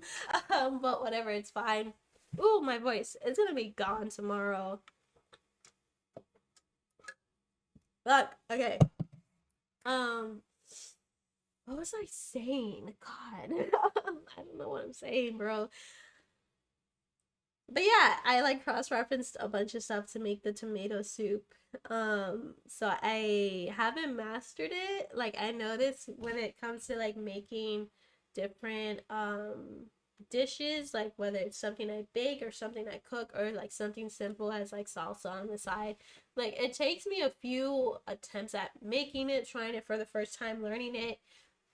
But whatever, it's fine. Ooh, my voice. It's gonna be gone tomorrow. Fuck. Okay. What was I saying? God. I don't know what I'm saying, bro. But yeah, I like cross-referenced a bunch of stuff to make the tomato soup. So I haven't mastered it. Like I noticed when it comes to like making different dishes, like whether it's something I bake or something I cook or like something simple as like salsa on the side, like it takes me a few attempts at making it, trying it for the first time, learning it,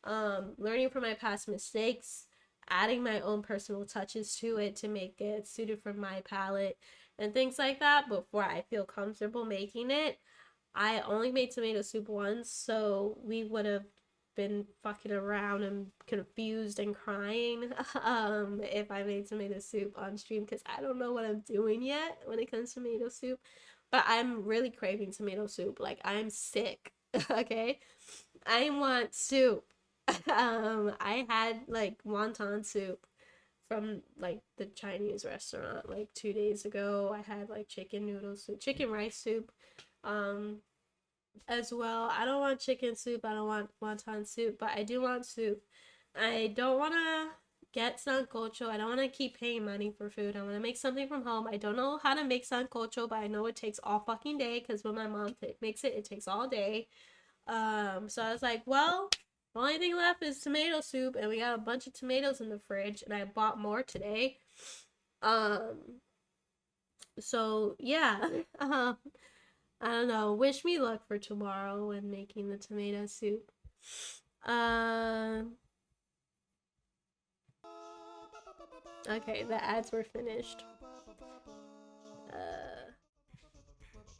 learning from my past mistakes, adding my own personal touches to it to make it suited for my palate and things like that before I feel comfortable making it. I only made tomato soup once, so we would have been fucking around and confused and crying if I made tomato soup on stream because I don't know what I'm doing yet when it comes to tomato soup. But I'm really craving tomato soup. Like I'm sick. Okay? I want soup. I had like wonton soup from like the Chinese restaurant like 2 days ago. I had like chicken noodle soup, chicken rice soup, as well. I don't want chicken soup. I don't want wonton soup, but I do want soup. I don't want to get sancocho. I don't want to keep paying money for food. I want to make something from home. I don't know how to make sancocho, but I know it takes all fucking day because when my mom makes it, it takes all day. So I was like, well, the only thing left is tomato soup, and we got a bunch of tomatoes in the fridge, and I bought more today. So yeah, I don't know. Wish me luck for tomorrow when making the tomato soup. Okay, the ads were finished.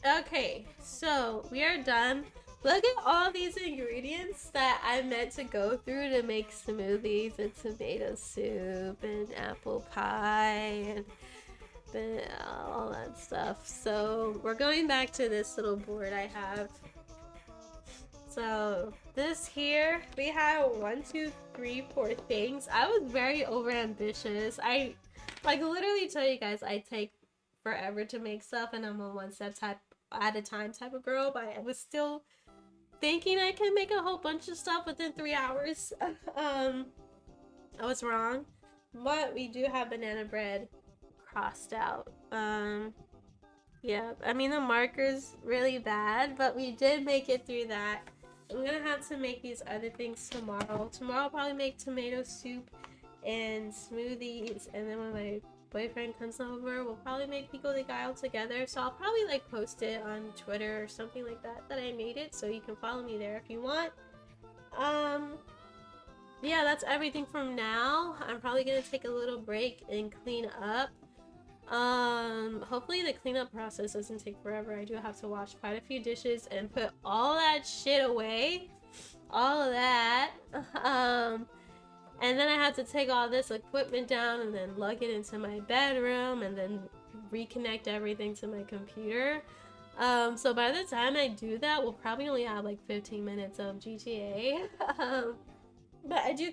Okay, so we are done. Look at all these ingredients that I meant to go through to make smoothies and tomato soup and apple pie and all that stuff. So we're going back to this little board I have. So this here, we have 1, 2, 3, 4 things. I was very overambitious. I like literally tell you guys I take forever to make stuff and I'm a one step type at a time type of girl, but I was still thinking I can make a whole bunch of stuff within 3 hours. I was wrong, but we do have banana bread. crossed out. Yeah, I mean the marker's really bad, but we did make it through that. I'm gonna have to make these other things tomorrow. Tomorrow I'll probably make tomato soup and smoothies, and then when my boyfriend comes over, we'll probably make pico de gallo together. So I'll probably like post it on Twitter or something like that I made it, so you can follow me there if you want. Yeah, that's everything from now. I'm probably gonna take a little break and clean up. Hopefully the cleanup process doesn't take forever. I do have to wash quite a few dishes and put all that shit away. All of that. And then I have to take all this equipment down and then lug it into my bedroom and then reconnect everything to my computer. So by the time I do that, we'll probably only have like 15 minutes of GTA. But I do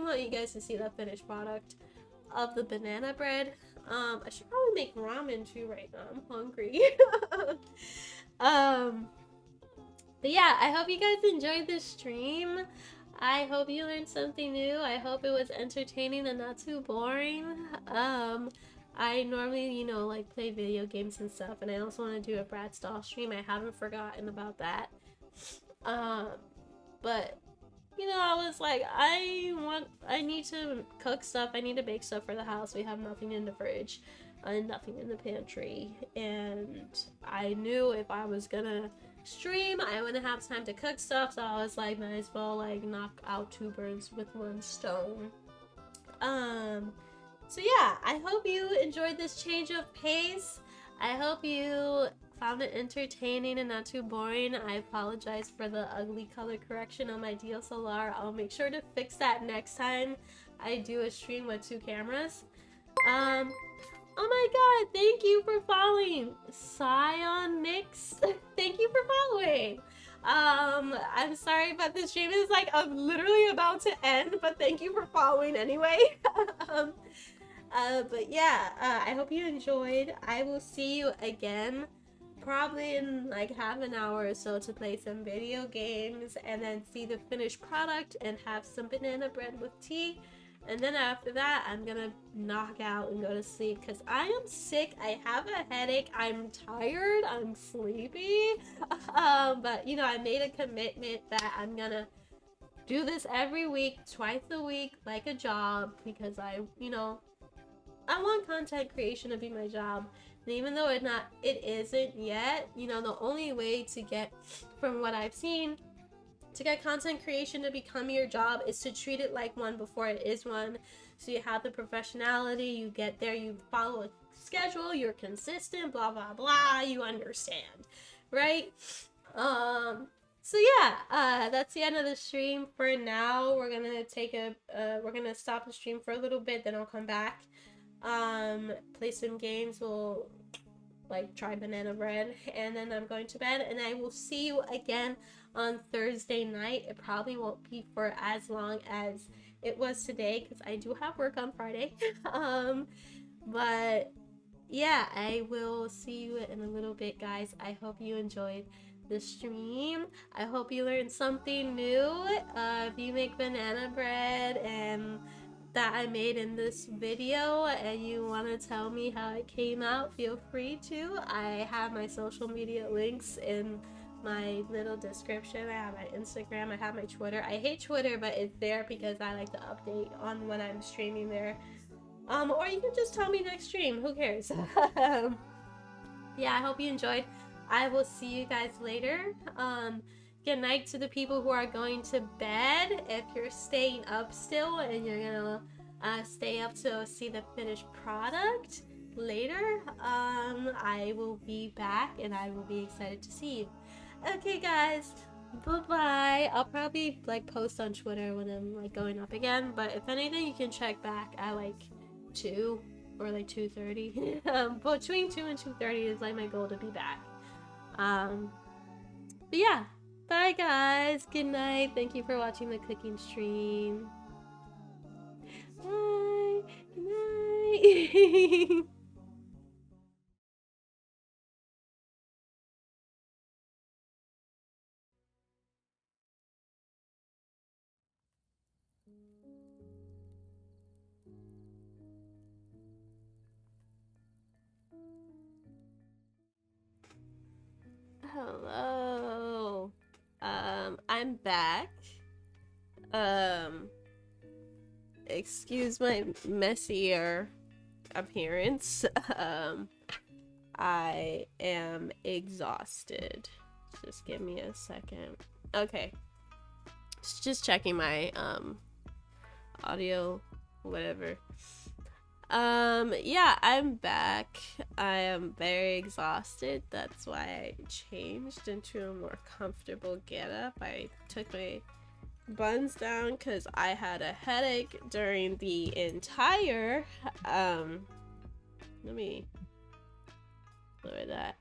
want you guys to see the finished product of the banana bread. I should probably make ramen too right now. I'm hungry. But yeah, I hope you guys enjoyed this stream. I hope you learned something new. I hope it was entertaining and not too boring. I normally, you know, like play video games and stuff, and I also want to do a Bratz doll stream. I haven't forgotten about that. But you know, I was like, I need to cook stuff. I need to bake stuff for the house. We have nothing in the fridge and nothing in the pantry. And I knew if I was gonna stream, I wouldn't have time to cook stuff. So I was like, might as well like knock out two birds with one stone. So yeah, I hope you enjoyed this change of pace. I hope you found it entertaining and not too boring. I apologize for the ugly color correction on my DSLR. I'll make sure to fix that next time I do a stream with two cameras. Oh my god, thank you for following. Scion Mix, thank you for following. I'm sorry, but the stream is like literally about to end, but thank you for following anyway. But yeah, I hope you enjoyed. I will see you again probably in like half an hour or so to play some video games and then see the finished product and have some banana bread with tea. And then after that, I'm gonna knock out and go to sleep because I am sick. I have a headache. I'm tired. I'm sleepy. But you know, I made a commitment that I'm gonna do this every week, twice a week, like a job, because I want content creation to be my job. And even though it isn't yet, you know, the only way to get, from what I've seen, to get content creation to become your job is to treat it like one before it is one. So you have the professionality, you get there, you follow a schedule, you're consistent, blah, blah, blah, you understand, right? So yeah, that's the end of the stream for now. We're gonna stop the stream for a little bit, then I'll come back, play some games. We'll like try banana bread, and then I'm going to bed, and I will see you again on Thursday night. It probably won't be for as long as it was today because I do have work on Friday. But yeah, I will see you in a little bit, guys. I hope you enjoyed the stream. I hope you learned something new. If you make banana bread and that I made in this video and you want to tell me how it came out, feel free to. I have my social media links in my little description. I have my Instagram, I have my Twitter. I hate Twitter, but it's there because I like to update on when I'm streaming there. Or you can just tell me next stream, who cares? Yeah, I hope you enjoyed. I will see you guys later. Good night to the people who are going to bed. If you're staying up still and you're gonna stay up to see the finished product later, I will be back and I will be excited to see you. Okay, guys, bye-bye. I'll probably like post on Twitter when I'm like going up again, but if anything, you can check back at like 2 or like 2:30. Between 2 and 2:30 is like my goal to be back. But yeah, bye guys, good night. Thank you for watching the cooking stream. Bye, good night. Hello. I'm back. Um, excuse my messier appearance. I am exhausted. Just give me a second. Okay. Just checking my audio, whatever. Yeah, I'm back. I am very exhausted. That's why I changed into a more comfortable getup. I took my buns down because I had a headache during the entire let me lower that.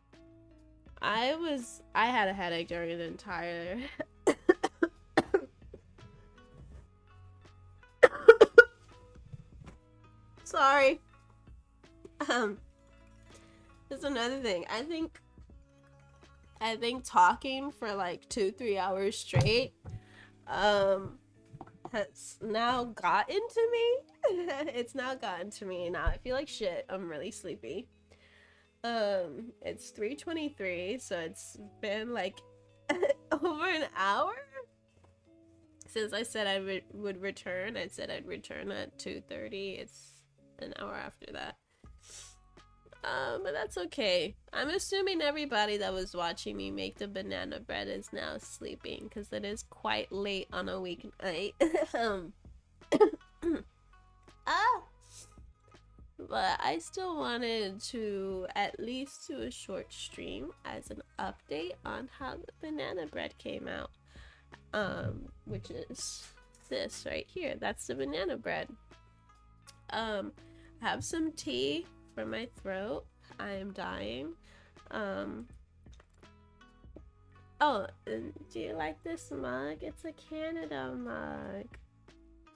I had a headache during the entire sorry. That's another thing. I think talking for like 2-3 hours straight has now gotten to me. It's now gotten to me. Now I feel like shit. I'm really sleepy. It's 3:23, so it's been like over an hour since I said I would return. I said I'd return at 2:30. It's an hour after that. But that's okay. I'm assuming everybody that was watching me make the banana bread is now sleeping because it is quite late on a weeknight. But I still wanted to at least do a short stream as an update on how the banana bread came out. Which is this right here. That's the banana bread. Have some tea for my throat. I am dying. Oh, do you like this mug? It's a Canada mug.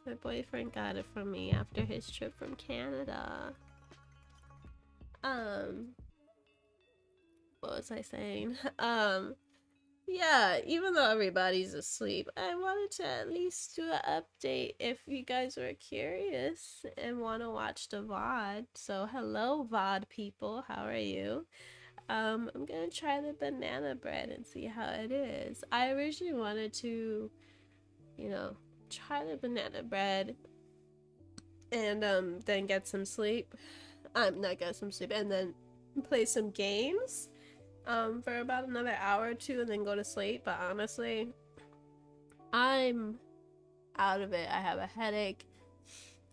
My boyfriend got it from me after his trip from Canada. What was I saying? Yeah, even though everybody's asleep, I wanted to at least do an update if you guys were curious and want to watch the VOD. So hello VOD people, how are you? I'm gonna try the banana bread and see how it is. I originally wanted to, try the banana bread and then get some sleep. Not get some sleep and then play some games for about another hour or two and then go to sleep. But honestly, I'm out of it. I have a headache.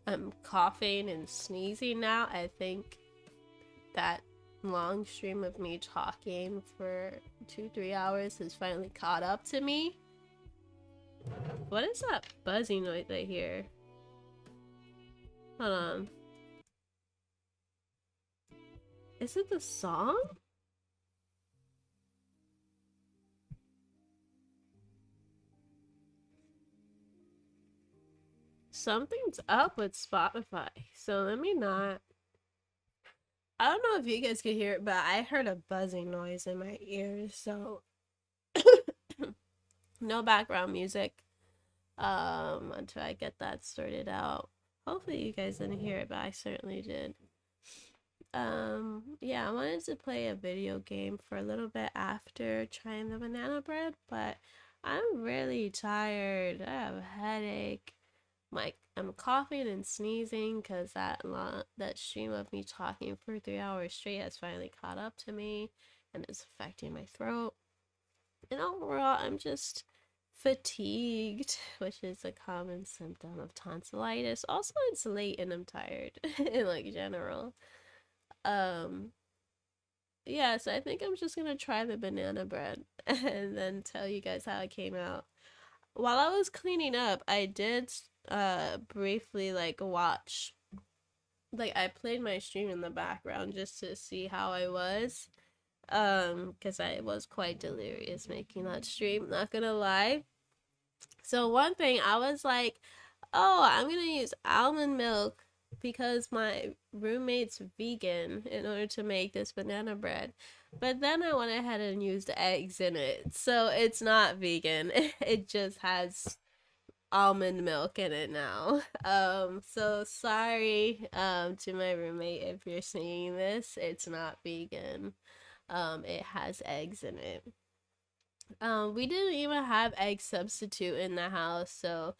I'm coughing and sneezing now. I think that long stream of me talking for 2-3 hours has finally caught up to me. What is that buzzing noise I hear? Hold on. Is it the song? Something's up with Spotify, so let me not. I don't know if you guys could hear it, but I heard a buzzing noise in my ears, so no background music until I get that sorted out. Hopefully you guys didn't hear it, but I certainly did. Yeah, I wanted to play a video game for a little bit after trying the banana bread, but I'm really tired. I have a headache. I'm coughing and sneezing because that stream of me talking for 3 hours straight has finally caught up to me and is affecting my throat. And overall, I'm just fatigued, which is a common symptom of tonsillitis. Also, it's late and I'm tired in like general. Yeah, so I think I'm just gonna try the banana bread and then tell you guys how it came out. While I was cleaning up, I did briefly watch, I played my stream in the background just to see how I was, because I was quite delirious making that stream, not gonna lie. So one thing I was like, oh, I'm gonna use almond milk because my roommate's vegan in order to make this banana bread. But then I went ahead and used eggs in it. So it's not vegan. It just has almond milk in it now. So sorry to my roommate if you're seeing this. It's not vegan. It has eggs in it. We didn't even have egg substitute in the house, so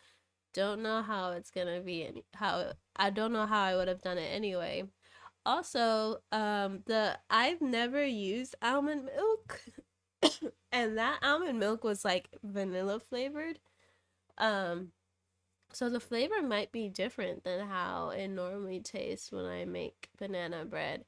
don't know how it's gonna be. How I don't know how I would have done it anyway. Also, the I've never used almond milk, and that almond milk was like vanilla flavored. Um, so the flavor might be different than how it normally tastes when I make banana bread.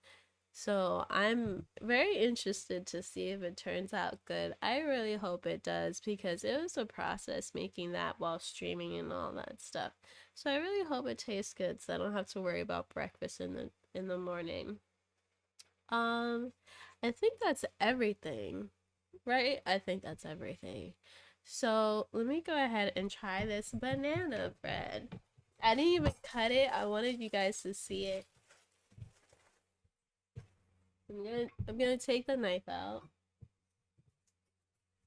So I'm very interested to see if it turns out good. I really hope it does because it was a process making that while streaming and all that stuff. So I really hope it tastes good so I don't have to worry about breakfast in the morning. Um I think that's everything, right? I think that's everything. So let me go ahead and try this banana bread. I didn't even cut it. I wanted you guys to see it. I'm gonna take the knife out.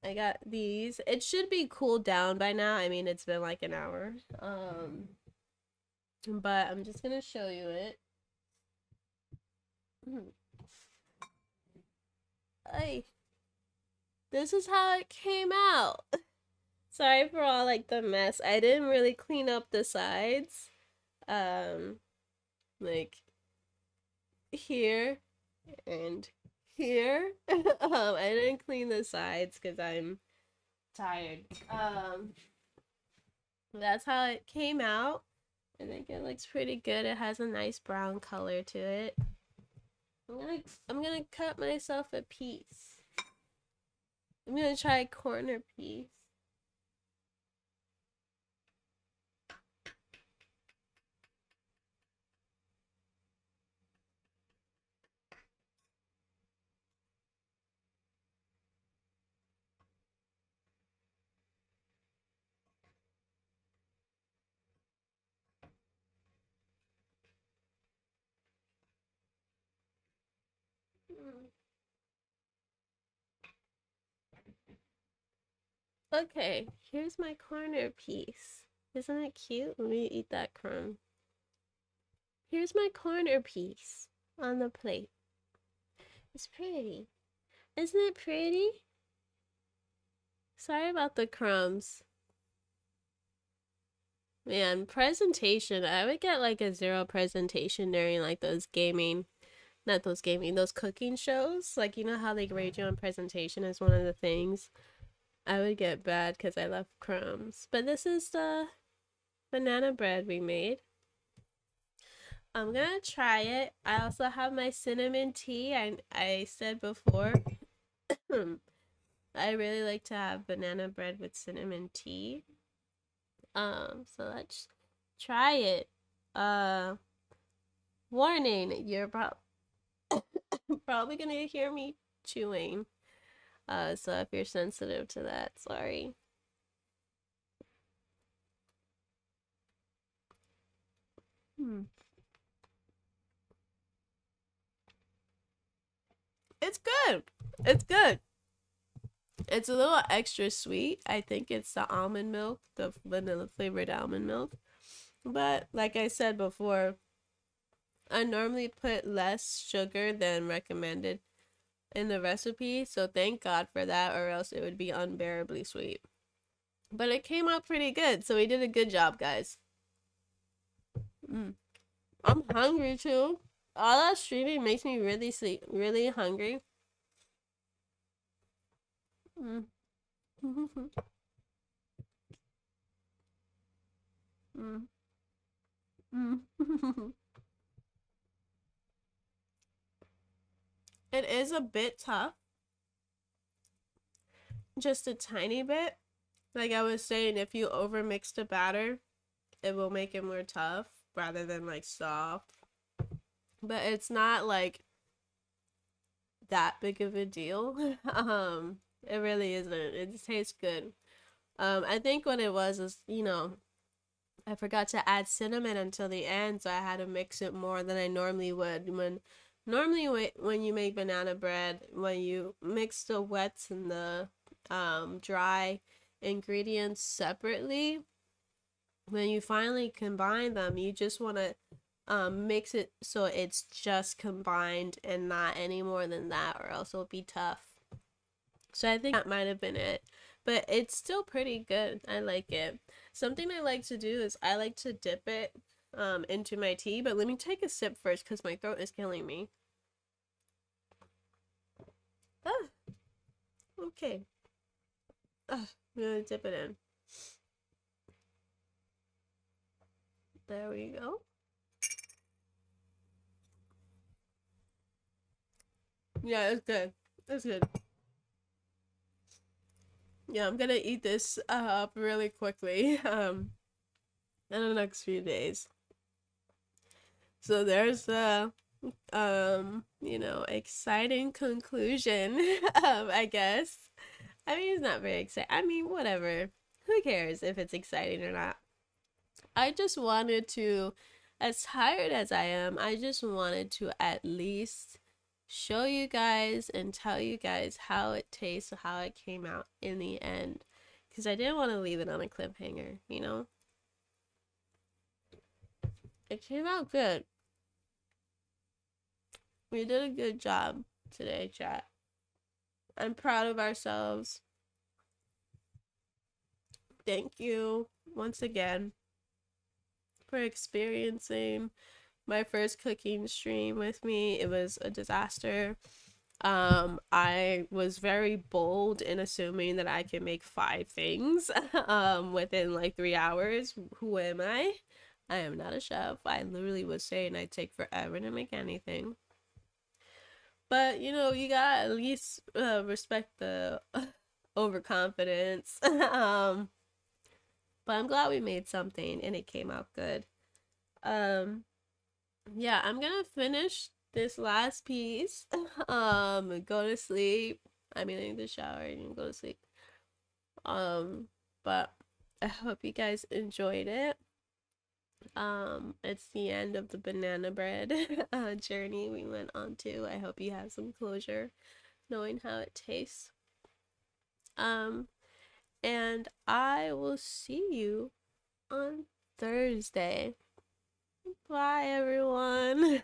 I got these. It should be cooled down by now. I mean, it's been like an hour. But I'm just gonna show you it. Hey, this is how it came out. Sorry for all like the mess. I didn't really clean up the sides. Like here and here. I didn't clean the sides because I'm tired. That's how it came out. I think it looks pretty good. It has a nice brown color to it. I'm gonna cut myself a piece. I'm gonna try a corner piece. Okay, here's my corner piece. Isn't it cute? Let me eat that crumb. Here's my corner piece on the plate. It's pretty. Isn't it pretty? Sorry about the crumbs. Man, presentation. I would get like a 0 presentation during like those those cooking shows. Like, you know how they grade you on presentation is one of the things. I would get bad because I love crumbs. But this is the banana bread we made. I'm gonna try it. I also have my cinnamon tea. I said before, I really like to have banana bread with cinnamon tea. So let's try it. Warning, you're probably gonna hear me chewing. So if you're sensitive to that, sorry. It's good. It's good. It's a little extra sweet. I think it's the almond milk, the vanilla flavored almond milk. But like I said before, I normally put less sugar than recommended in the recipe, so thank God for that, or else it would be unbearably sweet. But it came out pretty good, so we did a good job, guys. I'm hungry too. All that streaming makes me really hungry. Mm. Mm. Mm. It is a bit tough, just a tiny bit. Like I was saying, if you overmix the batter, it will make it more tough rather than like soft. But it's not like that big of a deal. It really isn't. It tastes good. I think what it was is, I forgot to add cinnamon until the end, so I had to mix it more than I normally would. When you make banana bread, when you mix the wets and the dry ingredients separately, when you finally combine them, you just want to mix it so it's just combined and not any more than that, or else it'll be tough. So I think that might have been it. But it's still pretty good. I like it. Something I like to do is I like to dip it into my tea. But let me take a sip first because my throat is killing me. Ah, okay. I'm gonna dip it in. There we go. Yeah, it's good. It's good. Yeah, I'm gonna eat this up really quickly in the next few days. So there's you know, exciting conclusion I guess. I mean, it's not very exciting. I mean, whatever. Who cares if it's exciting or not? I just wanted to, as tired as I am, I just wanted to at least show you guys and tell you guys how it tastes, how it came out in the end. Because I didn't want to leave it on a cliffhanger, you know? It came out good. We did a good job today, chat. I'm proud of ourselves. Thank you once again for experiencing my first cooking stream with me. It was a disaster. I was very bold in assuming that I can make 5 things within like 3 hours. Who am I? I am not a chef. I literally was saying I'd take forever to make anything. But you know, you gotta at least respect the overconfidence. But I'm glad we made something and it came out good. Yeah, I'm gonna finish this last piece. Go to sleep. I mean, I need to shower and go to sleep. But I hope you guys enjoyed it. It's the end of the banana bread journey we went on to. I hope you have some closure knowing how it tastes. And I will see you on Thursday. Bye, everyone.